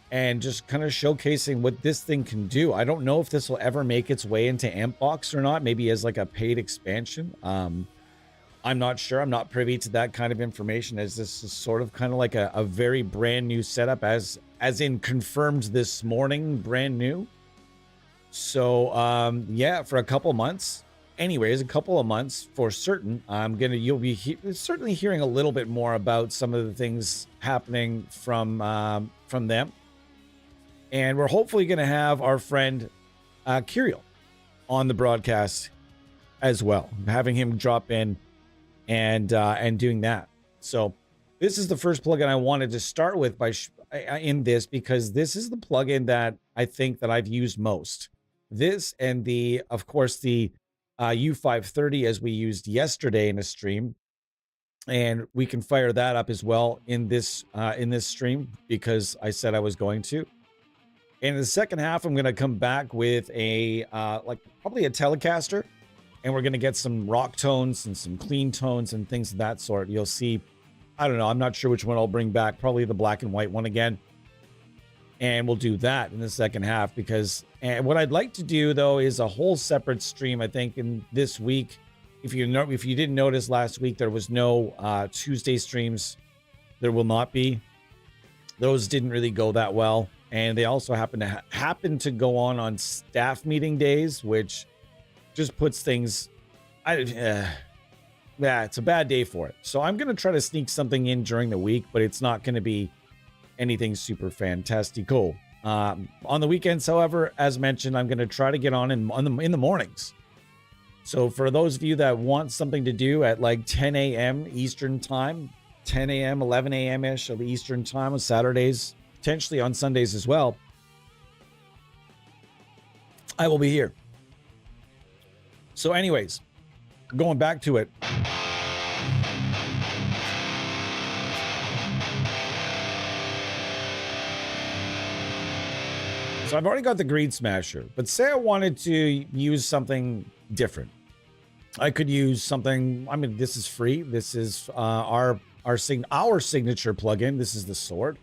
And just kind of showcasing what this thing can do. I don't know if this will ever make its way into Ampbox or not, maybe as like a paid expansion. I'm not sure. I'm not privy to that kind of information, as this is sort of kind of like a very brand new setup, as in confirmed this morning, brand new. So yeah, for a couple months. Anyways, a couple of months for certain. You'll be certainly hearing a little bit more about some of the things happening from them. And we're hopefully going to have our friend Kirill on the broadcast as well, having him drop in and doing that. So this is the first plugin I wanted to start with in this, because this is the plugin that I think that I've used most. This and of course the U530, as we used yesterday in a stream, and we can fire that up as well in this stream because I said I was going to. And in the second half, I'm going to come back with probably a Telecaster, and we're going to get some rock tones and some clean tones and things of that sort. You'll see, I don't know, I'm not sure which one I'll bring back, probably the black and white one again. And we'll do that in the second half, because what I'd like to do though is a whole separate stream. I think in this week, if you didn't notice last week, there was no Tuesday streams. There will not be. Those didn't really go that well. And they also happen to go on staff meeting days, which just puts things, yeah, it's a bad day for it. So I'm going to try to sneak something in during the week, but it's not going to be anything super fantastical. On the weekends, however, as mentioned, I'm going to try to get on in the mornings. So for those of you that want something to do at like 10 a.m. Eastern time, 10 a.m., 11 a.m.-ish of the Eastern time on Saturdays, potentially on Sundays as well, I will be here. So anyways, going back to it. So I've already got the Greed Smasher, but say I wanted to use something different. I could use something, this is free. This is our signature plugin. This is the sword.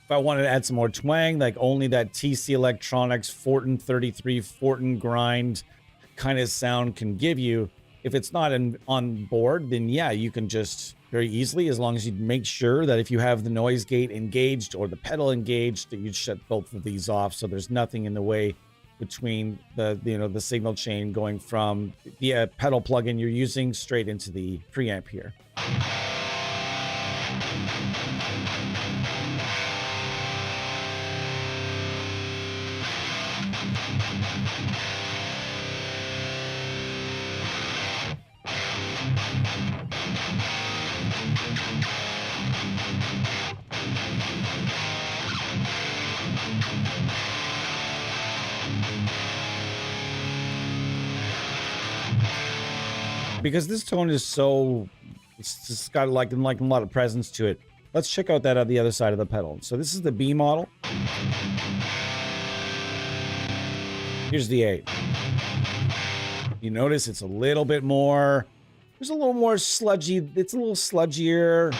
If I wanted to add some more twang, like only that TC Electronics Fortin 33 Fortin grind kind of sound can give you, if it's not on board, then yeah, you can just very easily, as long as you make sure that if you have the noise gate engaged or the pedal engaged, that you shut both of these off, so there's nothing in the way between the signal chain going from the pedal plugin you're using straight into the preamp here. because this tone is so, it's just got like a lot of presence to it. Let's check out that on the other side of the pedal. So this is the B model. Here's the A. You notice it's a little bit more, there's a little more sludgy, it's a little sludgier.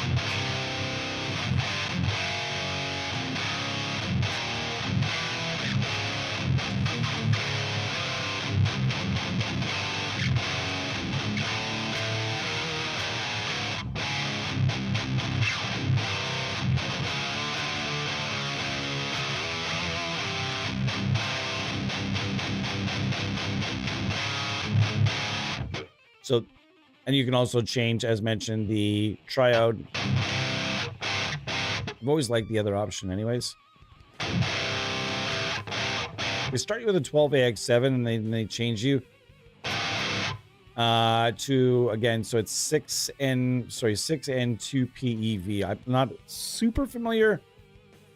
So, and you can also change, as mentioned, the triode. I've always liked the other option anyways. They start you with a 12AX7 and they change you to, again, so it's 6 and 2 PEV. I'm not super familiar.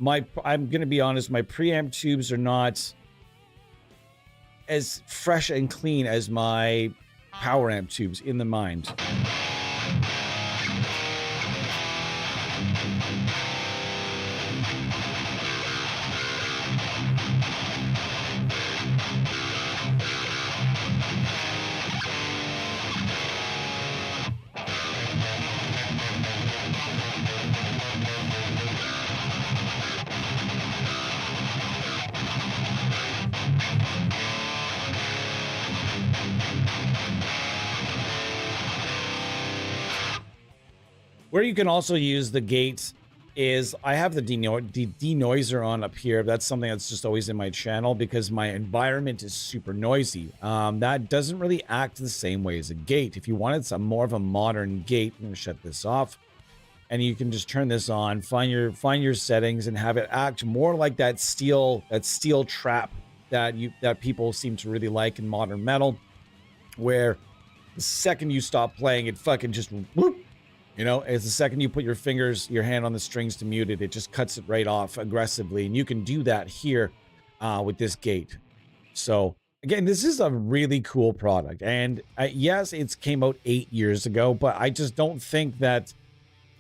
I'm going to be honest, my preamp tubes are not as fresh and clean as my power amp tubes in the mind. Where you can also use the gate is, I have the denoiser on up here. That's something that's just always in my channel because my environment is super noisy. That doesn't really act the same way as a gate. If you wanted some more of a modern gate, I'm gonna shut this off, and you can just turn this on, find your settings, and have it act more like that steel trap that people seem to really like in modern metal, where the second you stop playing, it fucking just whoop. You know, it's the second you put your hand on the strings to mute it, it just cuts it right off aggressively. And you can do that here with this gate. So again, this is a really cool product. And yes, it's came out 8 years ago, but I just don't think that's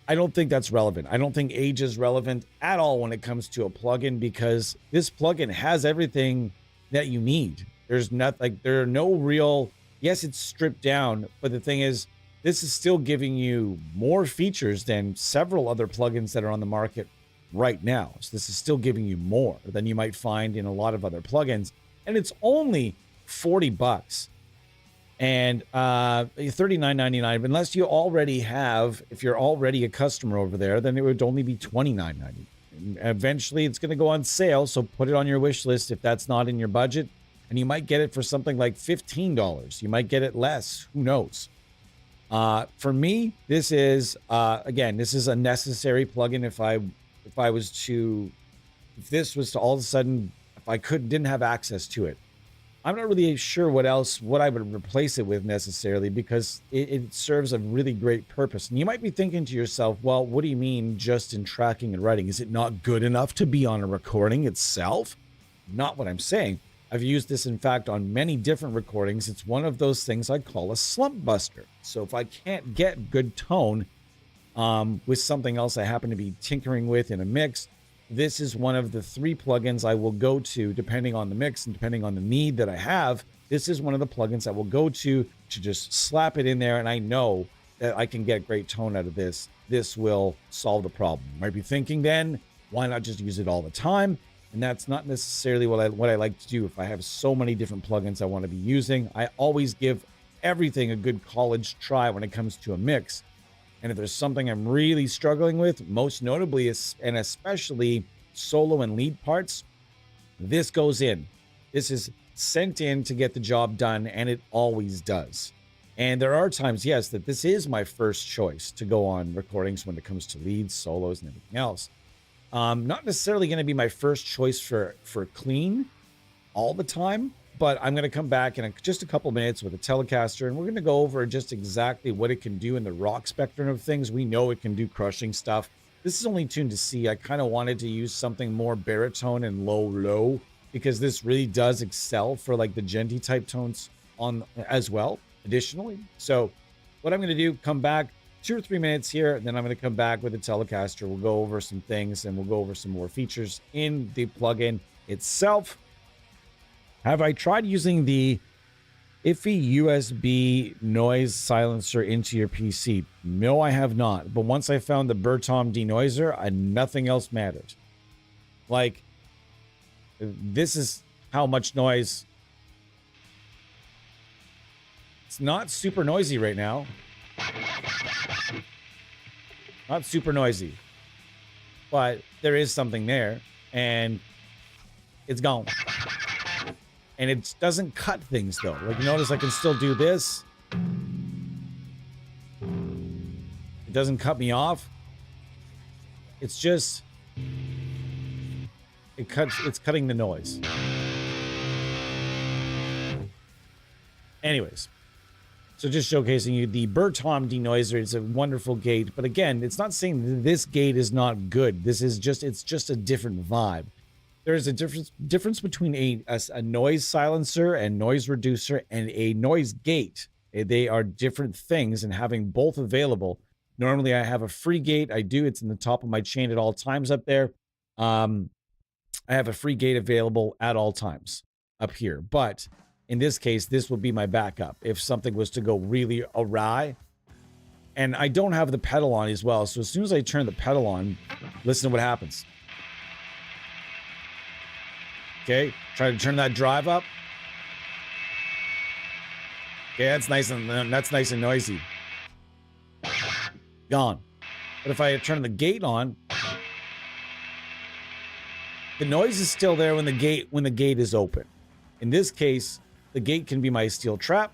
relevant. I don't think age is relevant at all when it comes to a plugin, because this plugin has everything that you need. There's not like, there are no real, yes, it's stripped down, but the thing is, this is still giving you more features than several other plugins that are on the market right now. So this is still giving you more than you might find in a lot of other plugins. And it's only $40 and $39.99. Unless you already have, if you're already a customer over there, then it would only be $29.99. Eventually it's going to go on sale. So put it on your wish list if that's not in your budget. And you might get it for something like $15. You might get it less. Who knows? For me, this is, again, this is a necessary plugin. If this was to all of a sudden, if I didn't have access to it, I'm not really sure what I would replace it with necessarily, because it serves a really great purpose. And you might be thinking to yourself, well, what do you mean just in tracking and writing? Is it not good enough to be on a recording itself? Not what I'm saying. I've used this, in fact, on many different recordings. It's one of those things I call a slump buster. So if I can't get good tone with something else I happen to be tinkering with in a mix, this is one of the 3 plugins I will go to, depending on the mix and depending on the need that I have. This is one of the plugins I will go to just slap it in there, and I know that I can get great tone out of this. This will solve the problem. You might be thinking then, why not just use it all the time? And that's not necessarily what I like to do. If I have so many different plugins I want to be using, I always give everything a good college try when it comes to a mix. And if there's something I'm really struggling with, most notably and especially solo and lead parts, this goes in. This is sent in to get the job done, and it always does. And there are times, yes, that this is my first choice to go on recordings when it comes to leads, solos, and everything else. Not necessarily going to be my first choice for clean all the time, but I'm going to come back in just a couple minutes with a Telecaster, and we're going to go over just exactly what it can do in the rock spectrum of things. We know it can do crushing stuff. This is only tuned to C. I kind of wanted to use something more baritone and low, because this really does excel for like the genty type tones on as well, additionally. So what I'm going to do, come back 2 or 3 minutes here, and then I'm going to come back with the Telecaster. We'll go over some things, and we'll go over some more features in the plugin itself. Have I tried using the iffy USB noise silencer into your PC? No, I have not. But once I found the Bertom denoiser, nothing else mattered. Like, this is how much noise. It's not super noisy right now. Not super noisy. But there is something there, and it's gone. And it doesn't cut things, though. Like, you notice I can still do this. It doesn't cut me off. It's just... It's cutting the noise. Anyways. So just showcasing you the Bertom denoiser. It's a wonderful gate. But again, it's not saying this gate is not good. This is just... It's just a different vibe. There's a difference between a noise silencer and noise reducer and a noise gate. They are different things, and having both available. Normally I have a free gate. I do. It's in the top of my chain at all times up there. I have a free gate available at all times up here. But in this case, this will be my backup if something was to go really awry. And I don't have the pedal on as well. So as soon as I turn the pedal on, listen to what happens. Okay, try to turn that drive up. Okay, that's nice and noisy. Gone. But if I turn the gate on, the noise is still there when the gate is open. In this case, the gate can be my steel trap,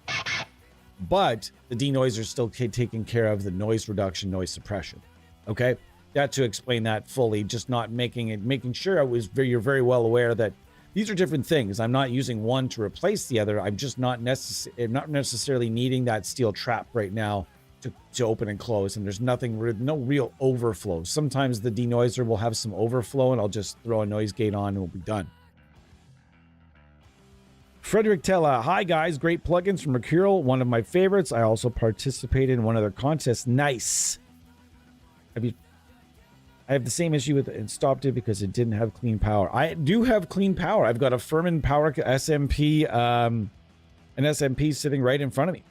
but the denoiser is still taking care of the noise reduction, noise suppression. Okay, got to explain that fully, just not making sure you're very well aware that these are different things. I'm not using one to replace the other. I'm just not necessarily needing that steel trap right now to open and close. And there's no real overflow. Sometimes the denoiser will have some overflow, and I'll just throw a noise gate on and we'll be done. Frederick Tella, hi guys, great plugins from Mercuriall, one of my favorites. I also participated in one of their contests. Nice. I have the same issue with it and stopped it because it didn't have clean power. I do have clean power. I've got a Furman Power SMP, an SMP sitting right in front of me.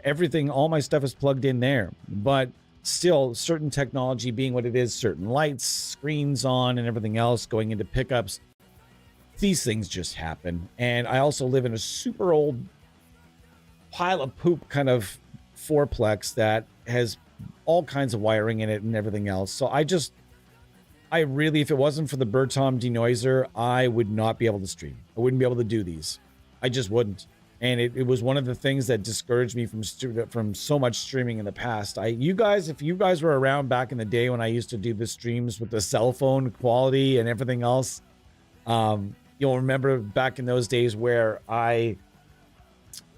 Everything, all my stuff is plugged in there. But still, certain technology being what it is, certain lights, screens on, and everything else going into pickups, these things just happen. And I also live in a super old pile of poop kind of fourplex that has all kinds of wiring in it and everything else. So I really, if it wasn't for the Bertom denoiser, I would not be able to stream. I wouldn't be able to do these. I just wouldn't. And it was one of the things that discouraged me from so much streaming in the past. If you guys were around back in the day when I used to do the streams with the cell phone quality and everything else, you'll remember back in those days where I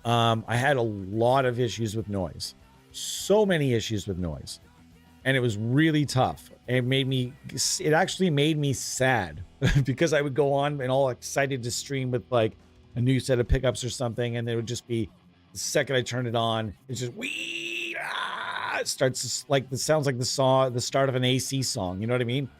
had a lot of issues with noise. So many issues with noise. And it was really tough. It actually made me sad because I would go on and all excited to stream with like a new set of pickups or something, and it would just be the second I turn it on, it's just it starts like it sounds like the start of an AC song. You know what I mean?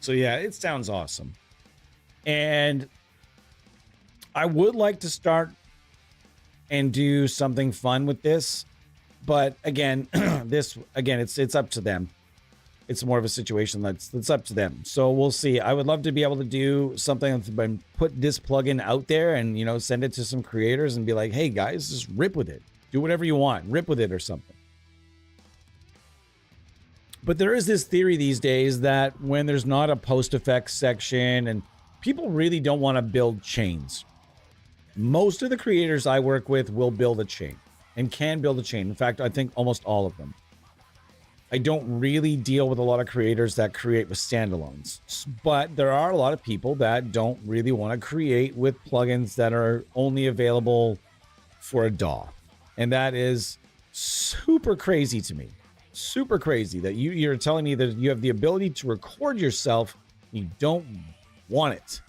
So yeah, it sounds awesome. And I would like to start and do something fun with this, but again, it's up to them. it's more of a situation that's up to them. So we'll see. I would love to be able to do something and put this plugin out there and, you know, send it to some creators and be like, hey guys, just rip with it. Do whatever you want, rip with it or something. But there is this theory these days that when there's not a post effects section and people really don't want to build chains. Most of the creators I work with will build a chain and can build a chain. In fact, I think almost all of them. I don't really deal with a lot of creators that create with standalones, but there are a lot of people that don't really want to create with plugins that are only available for a DAW. And that is super crazy to me. Super crazy that you're telling me that you have the ability to record yourself. You don't want it.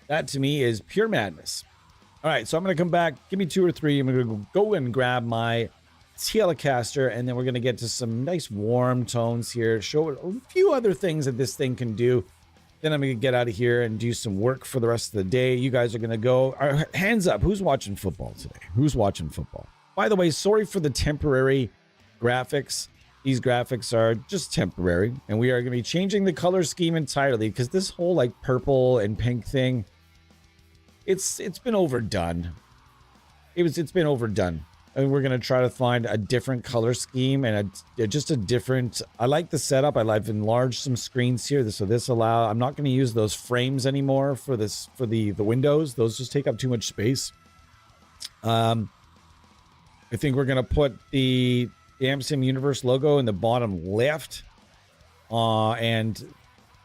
That to me is pure madness. All right, so I'm going to come back. Give me 2 or 3. I'm going to go and grab my Telecaster, and then we're going to get to some nice warm tones here. Show a few other things that this thing can do. Then I'm going to get out of here and do some work for the rest of the day. You guys are going to go. Hands up. Who's watching football today? Who's watching football? By the way, sorry for the temporary graphics. These graphics are just temporary, and we are going to be changing the color scheme entirely because this whole like purple and pink thing, it's been overdone. It's been overdone. And we're going to try to find a different color scheme and just a different. I like the setup. I've enlarged some screens here, so this allow. I'm not going to use those frames anymore for the windows. Those just take up too much space. I think we're going to put the AmSim Universe logo in the bottom left. And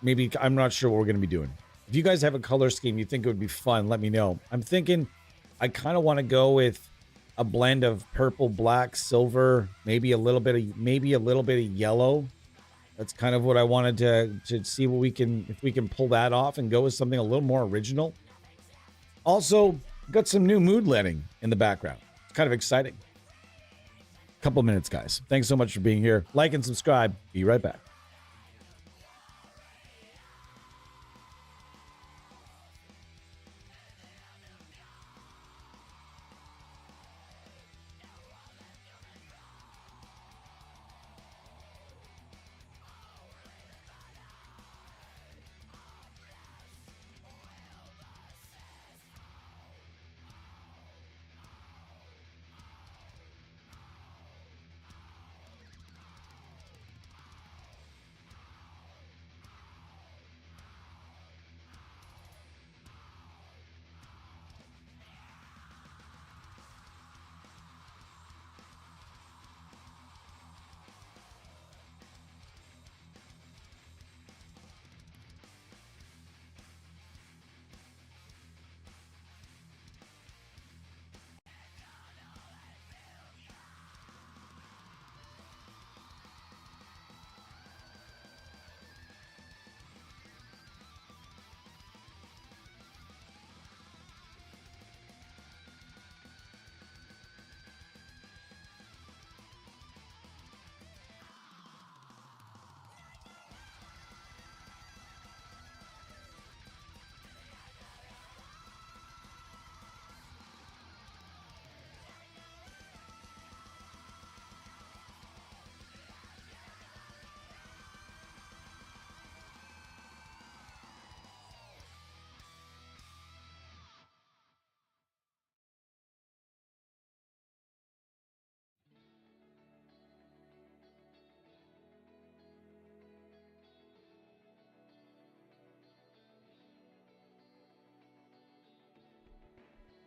maybe, I'm not sure what we're going to be doing. If you guys have a color scheme you think it would be fun, let me know. I'm thinking I kind of want to go with a blend of purple, black, silver, maybe a little bit of yellow. That's kind of what I wanted to see if we can pull that off and go with something a little more original. Also, got some new mood lighting in the background. It's kind of exciting. Couple minutes, guys. Thanks so much for being here. Like and subscribe. Be right back.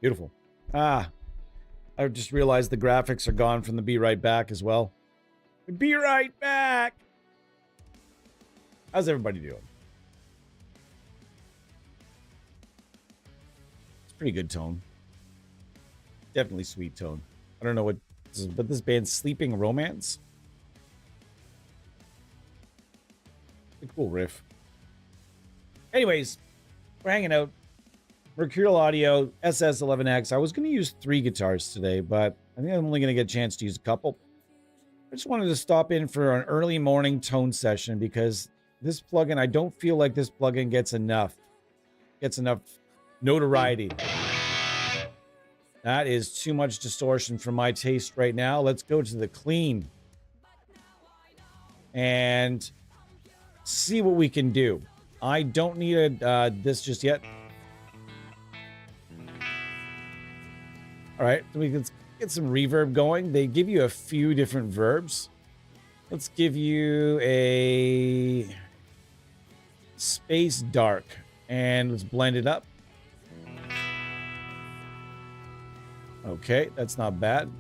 Beautiful. I just realized the graphics are gone from the Be Right Back as well. Be right back. How's everybody doing? It's pretty good tone. Definitely sweet tone. I don't know what this is, but this band's Sleeping Romance. A cool riff. Anyways, we're hanging out. Mercurial Audio SS-11X. I was going to use 3 guitars today, but I think I'm only going to get a chance to use a couple. I just wanted to stop in for an early morning tone session because this plugin, I don't feel like this plugin gets enough notoriety. That is too much distortion for my taste right now. Let's go to the clean. And see what we can do. I don't need this just yet. All right, so we can get some reverb going. They give you a few different verbs. Let's give you a space dark and let's blend it up. Okay, that's not bad.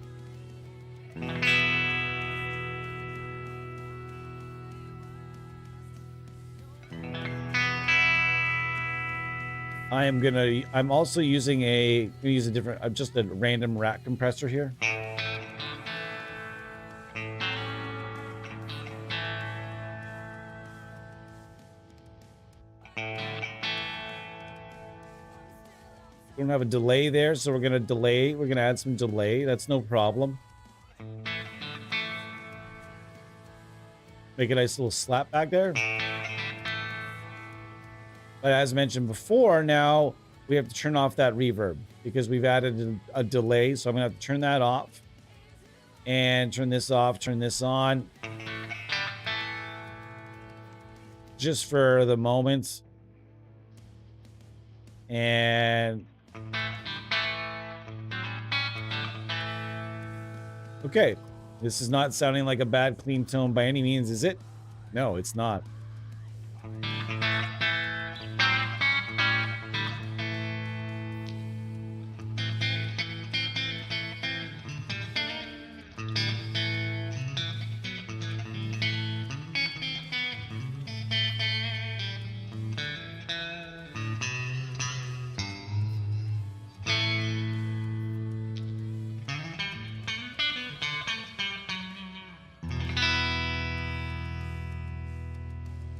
I'm also using just a random rack compressor here. We don't have a delay there, so we're gonna add some delay. That's no problem. Make a nice little slap back there. But as mentioned before, now we have to turn off that reverb because we've added a delay. So I'm gonna have to turn that off and turn this off, turn this on. Just for the moment. And okay, this is not sounding like a bad clean tone by any means, is it? No, it's not.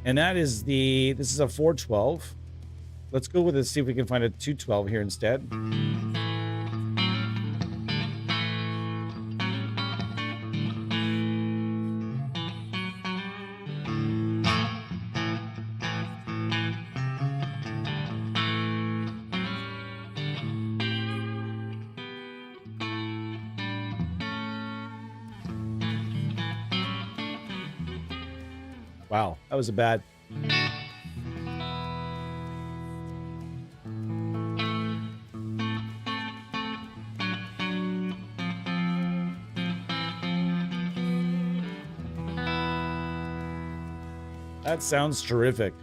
And this is a 412. Let's go with it, see if we can find a 212 here instead. Wow, that was a bad. That sounds terrific.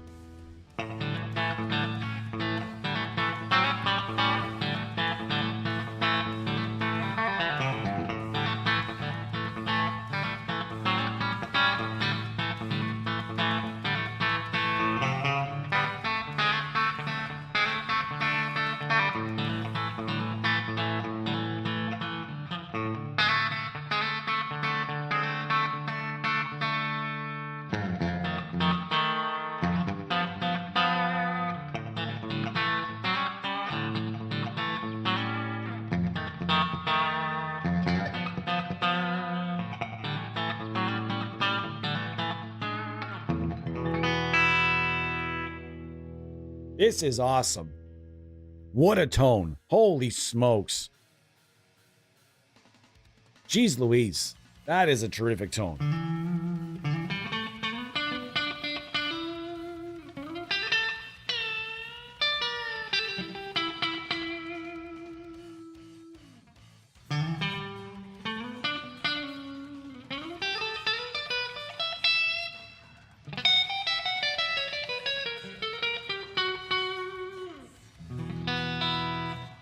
This is awesome. What a tone. Holy smokes. Jeez Louise. That is a terrific tone.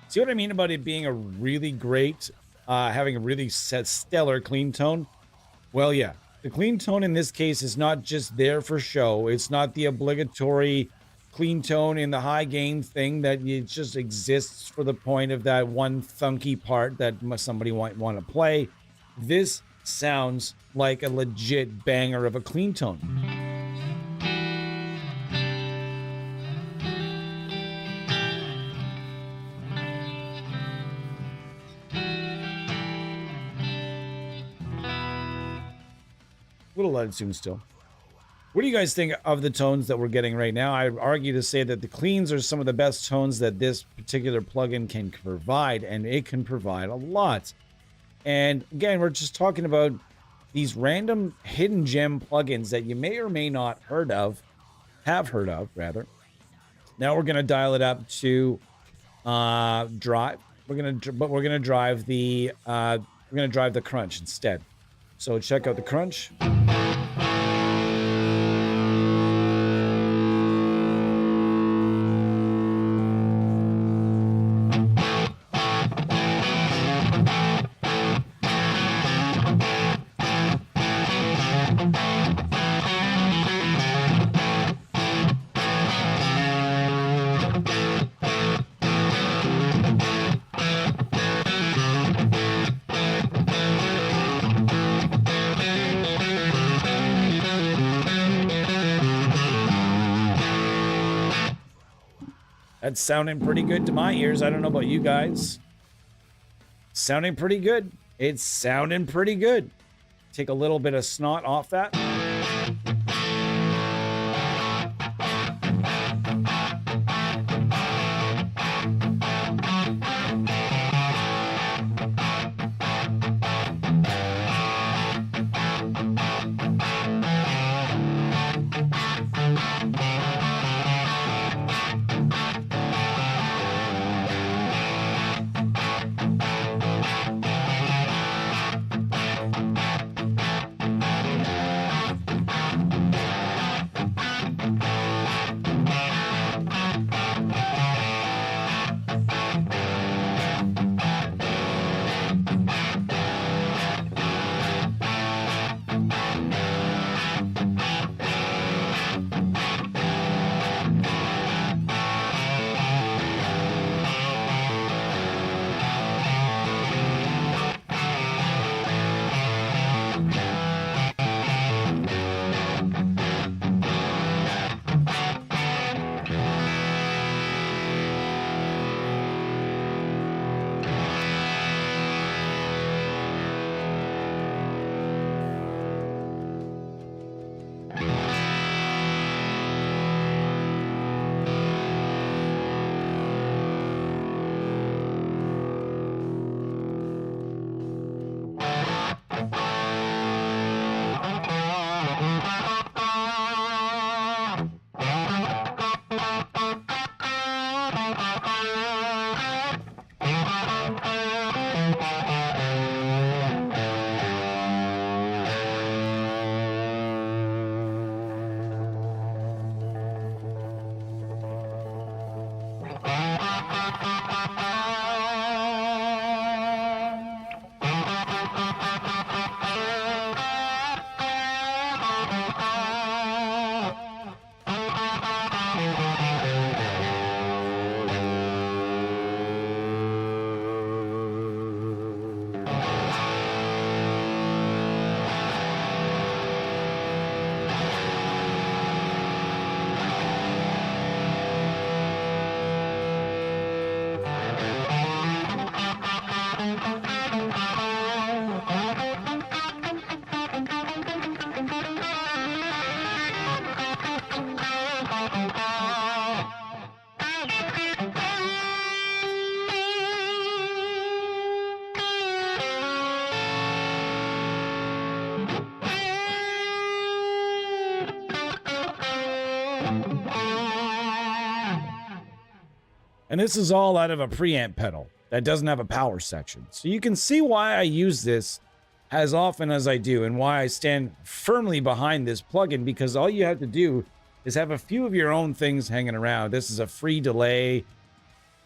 See what I mean about it being a really great, having a really stellar clean tone? Well, yeah. The clean tone in this case is not just there for show. It's not the obligatory clean tone in the high gain thing that it just exists for the point of that one thunky part that somebody might want to play. This sounds like a legit banger of a clean tone. Little untuned still. What do you guys think of the tones that we're getting right now? I argue to say that the cleans are some of the best tones that this particular plugin can provide, and it can provide a lot. And again, we're just talking about these random hidden gem plugins that you may or may not heard of, have heard of, rather. Now we're going to dial it up to drive. We're going to drive the crunch instead. So check out the crunch. That's sounding pretty good to my ears. I don't know about you guys. Sounding pretty good. It's sounding pretty good. Take a little bit of snot off that. And this is all out of a preamp pedal that doesn't have a power section. So you can see why I use this as often as I do and why I stand firmly behind this plugin, because all you have to do is have a few of your own things hanging around. This is a free delay.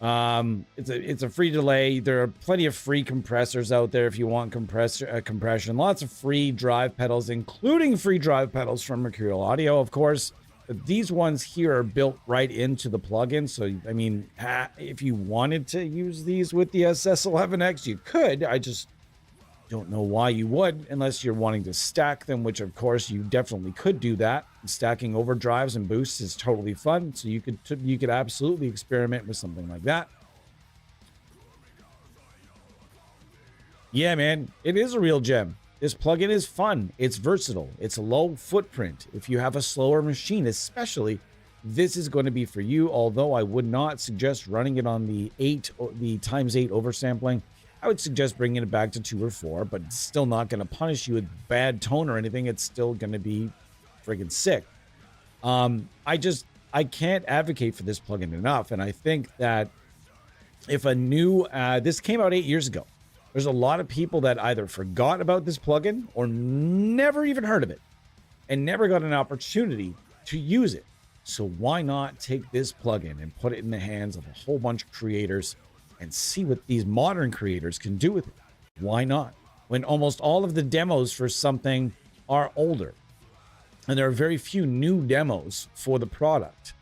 It's a free delay. There are plenty of free compressors out there if you want compression. Lots of free drive pedals, including free drive pedals from Mercuriall Audio, of course. But these ones here are built right into the plugin. So, I mean, if you wanted to use these with the SS-11X, you could. I just don't know why you would, unless you're wanting to stack them, which, of course, you definitely could do that. Stacking overdrives and boosts is totally fun. So you could absolutely experiment with something like that. Yeah, man, it is a real gem. This plugin is fun. It's versatile. It's low footprint. If you have a slower machine, especially, this is going to be for you. Although I would not suggest running it on the ×8 oversampling. I would suggest bringing it back to 2 or 4, but it's still not going to punish you with bad tone or anything. It's still going to be friggin' sick. I can't advocate for this plugin enough. And I think that if a new, this came out 8 years ago, there's a lot of people that either forgot about this plugin or never even heard of it and never got an opportunity to use it. So why not take this plugin and put it in the hands of a whole bunch of creators and see what these modern creators can do with it? Why not? When almost all of the demos for something are older and there are very few new demos for the product,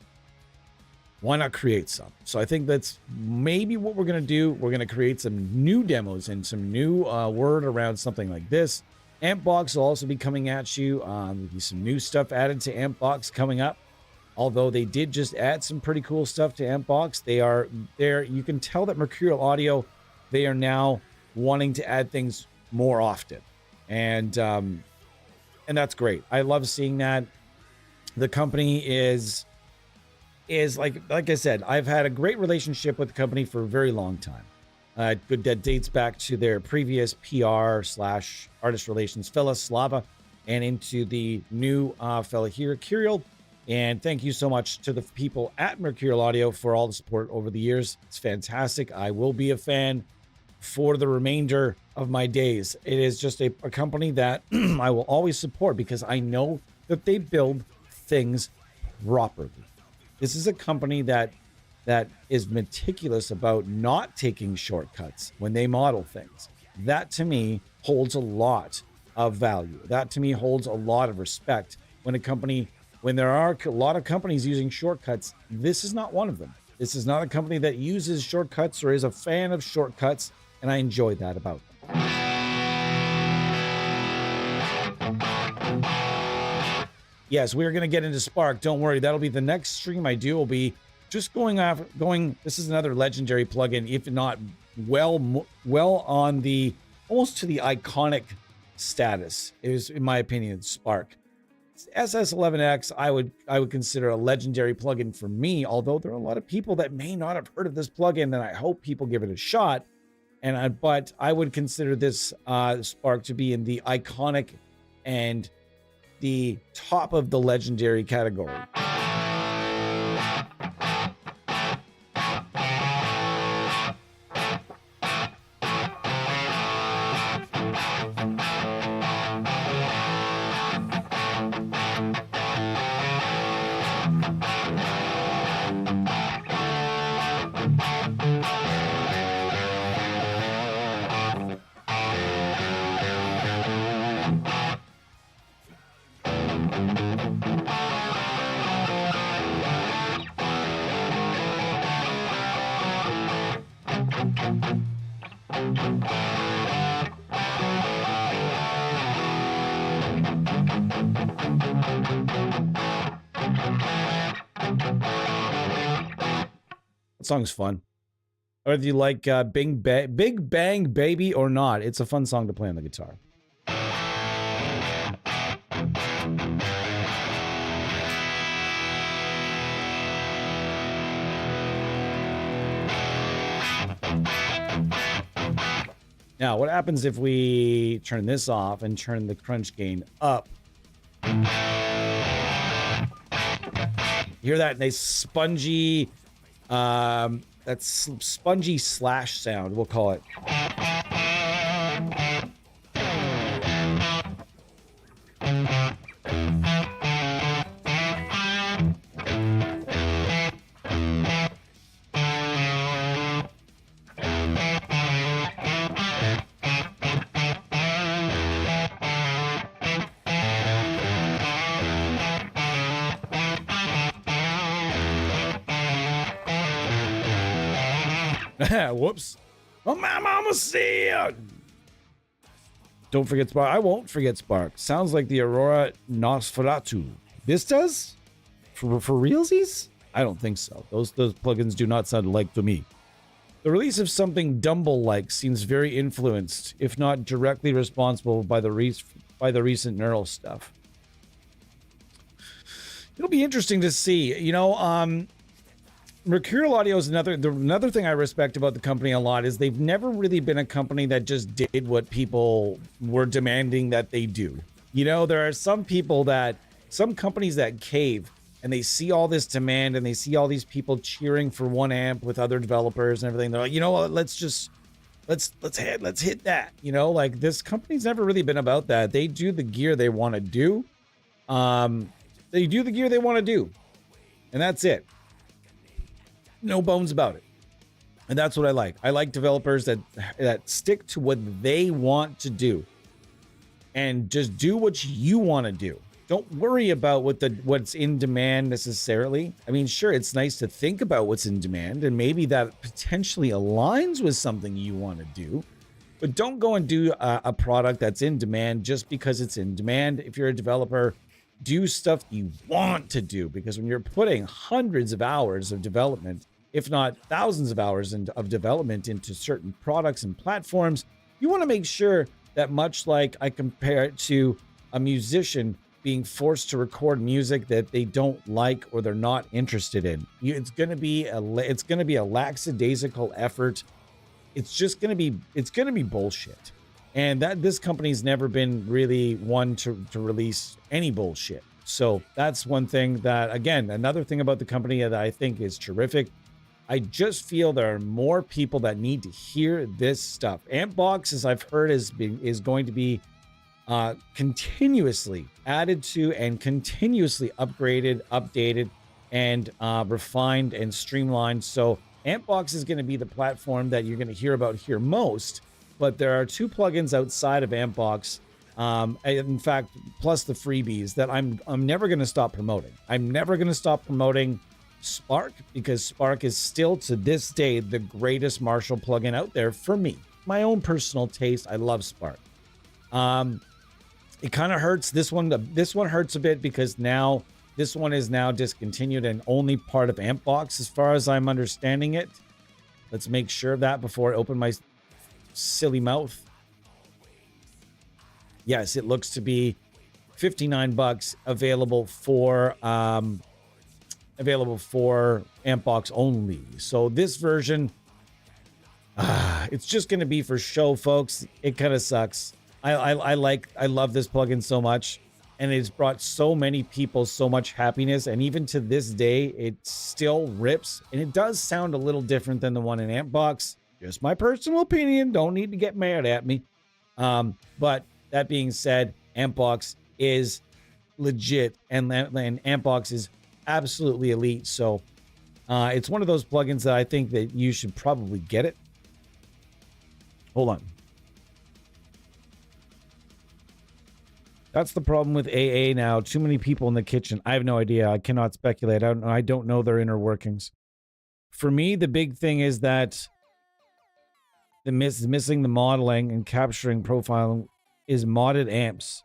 why not create some? So I think that's maybe what we're going to do. We're going to create some new demos and some new word around something like this. Ampbox will also be coming at you. There'll be some new stuff added to Ampbox coming up. Although they did just add some pretty cool stuff to Ampbox. They are there. You can tell that Mercurial Audio, they are now wanting to add things more often. And that's great. I love seeing that. The company is like I said, I've had a great relationship with the company for a very long time. Good, that dates back to their previous PR/artist relations fella, Slava, and into the new fella here, Kirill. And thank you so much to the people at Mercurial Audio for all the support over the years. It's fantastic. I will be a fan for the remainder of my days. It is just a company that I will always support because I know that they build things properly. This is a company that is meticulous about not taking shortcuts when they model things. That to me holds a lot of value. That to me holds a lot of respect. When there are a lot of companies using shortcuts, this is not one of them. This is not a company that uses shortcuts or is a fan of shortcuts, and I enjoy that about them. Yes, we're going to get into Spark. Don't worry. That'll be the next stream I do. Will be just going. This is another legendary plugin, if not well on the almost to the iconic status. Is, in my opinion, Spark. SS-11X, I would consider a legendary plugin for me. Although there are a lot of people that may not have heard of this plugin, and I hope people give it a shot. But I would consider this Spark to be in the iconic and the top of the legendary category. Song's fun. Whether you like Big Bang Baby or not, it's a fun song to play on the guitar. Now, what happens if we turn this off and turn the crunch gain up? You hear that nice spongy that's spongy slash sound, we'll call it. Whoops. Oh, my mama said. Don't forget Spark. I won't forget Spark. Sounds like the Aurora Nosferatu. This does? For realsies? I don't think so. Those plugins do not sound alike to me. The release of something Dumble-like seems very influenced, if not directly responsible by the recent neural stuff. It'll be interesting to see. You know, Mercurial Audio is another thing I respect about the company a lot is they've never really been a company that just did what people were demanding that they do. You know, there are some companies that cave and they see all this demand and they see all these people cheering for 1 amp with other developers and everything. They're like, you know what, let's hit that. You know, like, this company's never really been about that. They do the gear they want to do. They do the gear they want to do, and that's it. No bones about it. And that's what I like. I like developers that stick to what they want to do and just do what you want to do. Don't worry about what's in demand necessarily. I mean, sure, it's nice to think about what's in demand, and maybe that potentially aligns with something you want to do, but don't go and do a product that's in demand just because it's in demand. If you're a developer, do stuff you want to do, because when you're putting hundreds of hours of development, if not thousands of hours of development into certain products and platforms, you want to make sure that, much like I compare it to a musician being forced to record music that they don't like or they're not interested in, it's going to be a lackadaisical effort. It's going to be bullshit. And that this company's never been really one to release any bullshit. So that's one thing that, again, another thing about the company that I think is terrific. I just feel there are more people that need to hear this stuff. Ampbox, as I've heard, is going to be continuously added to and continuously upgraded, updated, and refined and streamlined. So Ampbox is going to be the platform that you're going to hear about here most. But there are 2 plugins outside of Ampbox, in fact, plus the freebies, that I'm never going to stop promoting. I'm never going to stop promoting Spark, because Spark is still to this day the greatest Marshall plugin out there for me. My own personal taste, I love Spark. It kind of hurts. This one hurts a bit because now this one is now discontinued and only part of Ampbox, as far as I'm understanding it. Let's make sure of that before I open my silly mouth. Yes, it looks to be $59 available for Ampbox only. So this version, it's just going to be for show, folks. It kind of sucks. I love this plugin so much, and it's brought so many people so much happiness, and even to this day it still rips, and it does sound a little different than the one in Ampbox. Just my personal opinion. Don't need to get mad at me. But that being said, Ampbox is legit, and Ampbox is absolutely elite. So it's one of those plugins that I think that you should probably get it. Hold on. That's the problem with AA now. Too many people in the kitchen. I have no idea. I cannot speculate. I don't know their inner workings. For me, the big thing is that missing the modeling and capturing profiling is modded amps.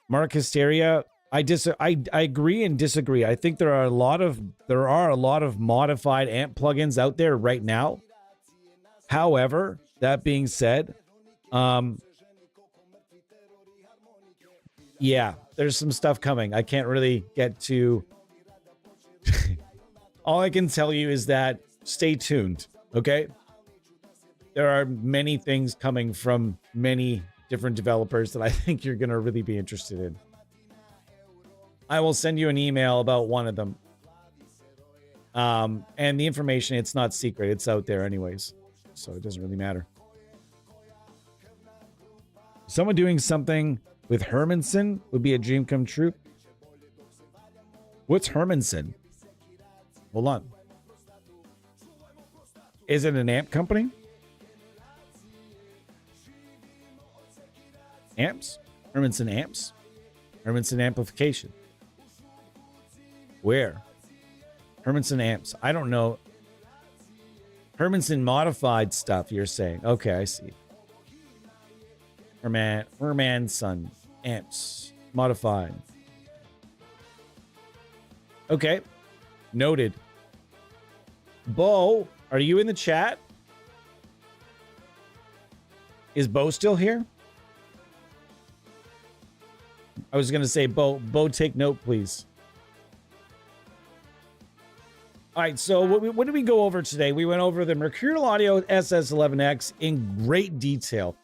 Mark Hysteria, I agree and disagree. I think there are a lot of modified amp plugins out there right now. However, that being said, yeah, there's some stuff coming. I can't really get to. All I can tell you is that stay tuned. Okay, there are many things coming from many different developers that I think you're going to really be interested in. I will send you an email about one of them. And the information, it's not secret. It's out there anyways. So it doesn't really matter. Someone doing something with Hermanson would be a dream come true. What's Hermanson? Hold on. Is it an amp company? Amps? Hermanson amps? Hermanson amplification. Where? Hermanson amps. I don't know. Hermanson modified stuff, you're saying. Okay, I see. Hermanson amps. Modified. Okay. Noted. Bo, are you in the chat? Is Bo still here? I was going to say, Bo, take note, please. All right, so what did we go over today? We went over the Mercurial Audio SS-11X in great detail.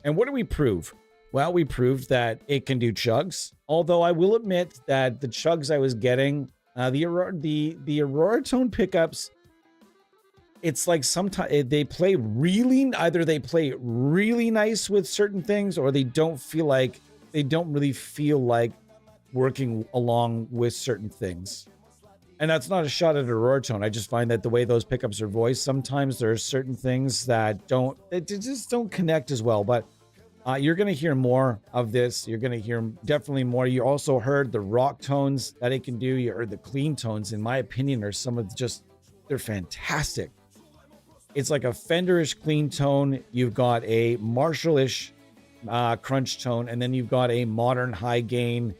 And what do we prove? Well, we proved that it can do chugs. Although I will admit that the chugs I was getting, the Aurora tone pickups, it's like sometimes they play either they play really nice with certain things, or they don't really feel like working along with certain things. And that's not a shot at Aurora tone. I just find that the way those pickups are voiced, sometimes there are certain things that just don't connect as well. But you're going to hear more of this. You're going to hear definitely more. You also heard the rock tones that it can do. You heard the clean tones, in my opinion, are they're fantastic. It's like a Fender-ish clean tone. You've got a Marshall-ish crunch tone, and then you've got a modern high gain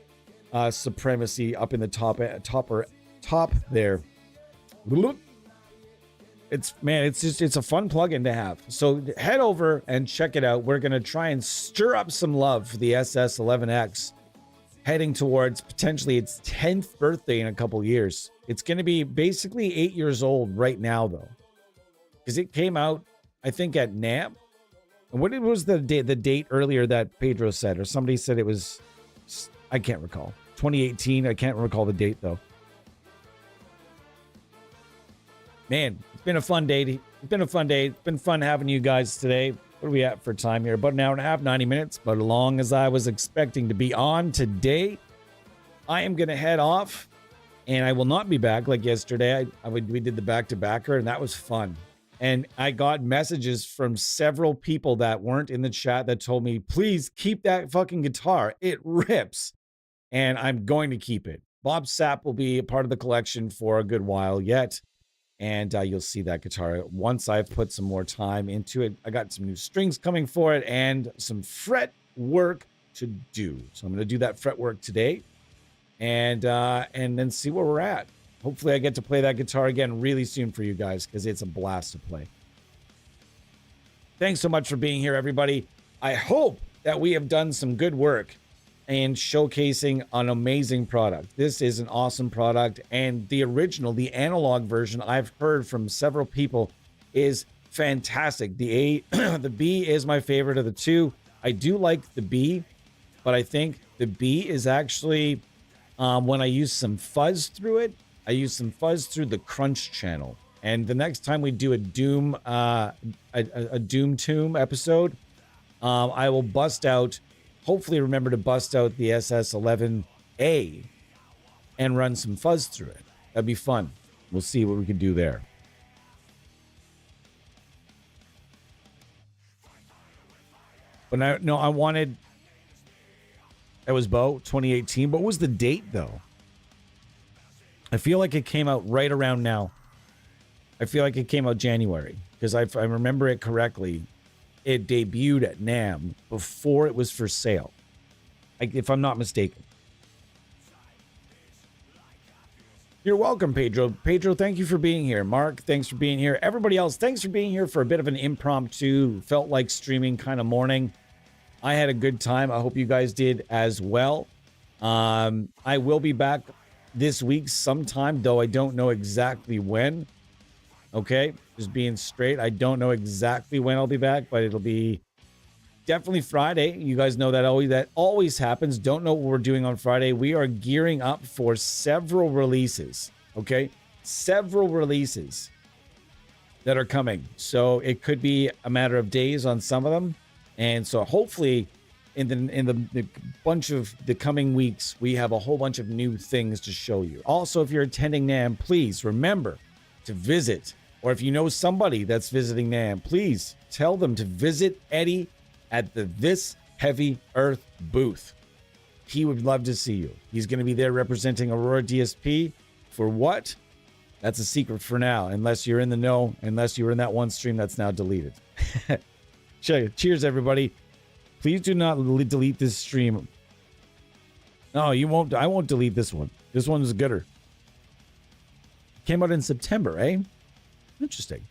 supremacy up in the top there. It's a fun plugin to have. So head over and check it out. We're going to try and stir up some love for the SS-11X, heading towards potentially its 10th birthday in a couple years. It's going to be basically 8 years old right now, though, because it came out, I think, at NAMM. And what was the date earlier that Pedro said, or somebody said it was, I can't recall, 2018. I can't recall the date, though. Man, it's been a fun day. It's been fun having you guys today. What are we at for time here? About an hour and a half, 90 minutes. But as long as I was expecting to be on today, I am going to head off. And I will not be back like yesterday. We did the back-to-backer, and that was fun. And I got messages from several people that weren't in the chat that told me, please keep that fucking guitar. It rips. And I'm going to keep it. Bob Sapp will be a part of the collection for a good while yet. And you'll see that guitar once I've put some more time into it. I got some new strings coming for it and some fret work to do. So I'm going to do that fret work today and then see where we're at. Hopefully I get to play that guitar again really soon for you guys, because it's a blast to play. Thanks so much for being here, everybody. I hope that we have done some good work and showcasing an amazing product. This is an awesome product, and the original, the analog version, I've heard from several people, is fantastic. The B is my favorite of the two. I do like the B, but I think the B is actually, when I use some fuzz through it, I use some fuzz through the crunch channel. And the next time we do a Doom, a Doom Tomb episode, I will hopefully remember to bust out the SS-11A and run some fuzz through it. That'd be fun. We'll see what we can do there. But I wanted, that was Bo, 2018. What was the date, though? I feel like it came out right around now. I feel like it came out January, because I remember it correctly. It debuted at NAMM before it was for sale, if I'm not mistaken. You're welcome, Pedro. Pedro, thank you for being here. Mark, thanks for being here. Everybody else, thanks for being here for a bit of an impromptu, felt like streaming kind of morning. I had a good time. I hope you guys did as well. I will be back this week sometime, though I don't know exactly when. Okay, just being straight, I don't know exactly when I'll be back, but it'll be definitely Friday. You guys know that always happens. Don't know what we're doing on Friday. We are gearing up for several releases. Okay, several releases that are coming. So it could be a matter of days on some of them, and so hopefully in the bunch of the coming weeks, we have a whole bunch of new things to show you. Also, if you're attending NAMM, please remember to visit. Or if you know somebody that's visiting NAMM, please tell them to visit Eddie at the This Heavy Earth booth. He would love to see you. He's going to be there representing Aurora DSP. For what? That's a secret for now, unless you're in the know, unless you were in that one stream that's now deleted. Cheers, everybody. Please do not delete this stream. No, you won't. I won't delete this one. This one is gooder. Came out in September, eh? Interesting.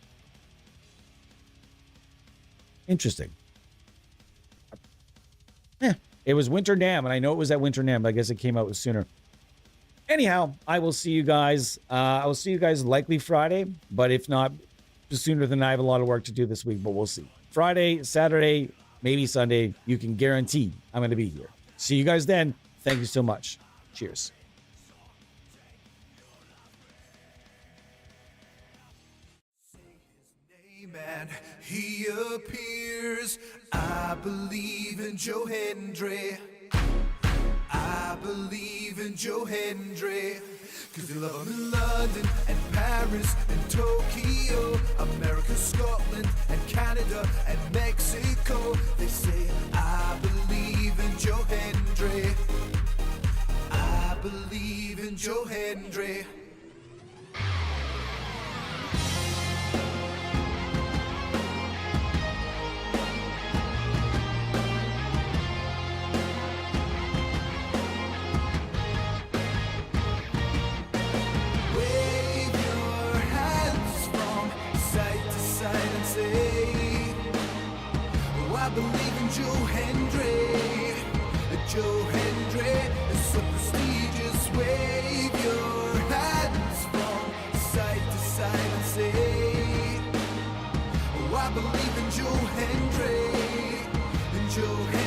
Yeah, it was Winter NAMM, and I know it was at Winter NAMM, but I guess it came out sooner. Anyhow, I will see you guys. I will see you guys likely Friday, but if not, sooner than I have a lot of work to do this week, but we'll see. Friday, Saturday, maybe Sunday. You can guarantee I'm going to be here. See you guys then. Thank you so much. Cheers. And he appears. I believe in Joe Hendry. I believe in Joe Hendry. Cause they love him in London and Paris and Tokyo, America, Scotland and Canada and Mexico. They say, I believe in Joe Hendry. I believe in Joe Hendry. I believe in Joe Hendry. Joe Hendry is so prestigious. Wave your hands from side to side and say, oh, I believe in Joe Hendry. In Joe Hendry.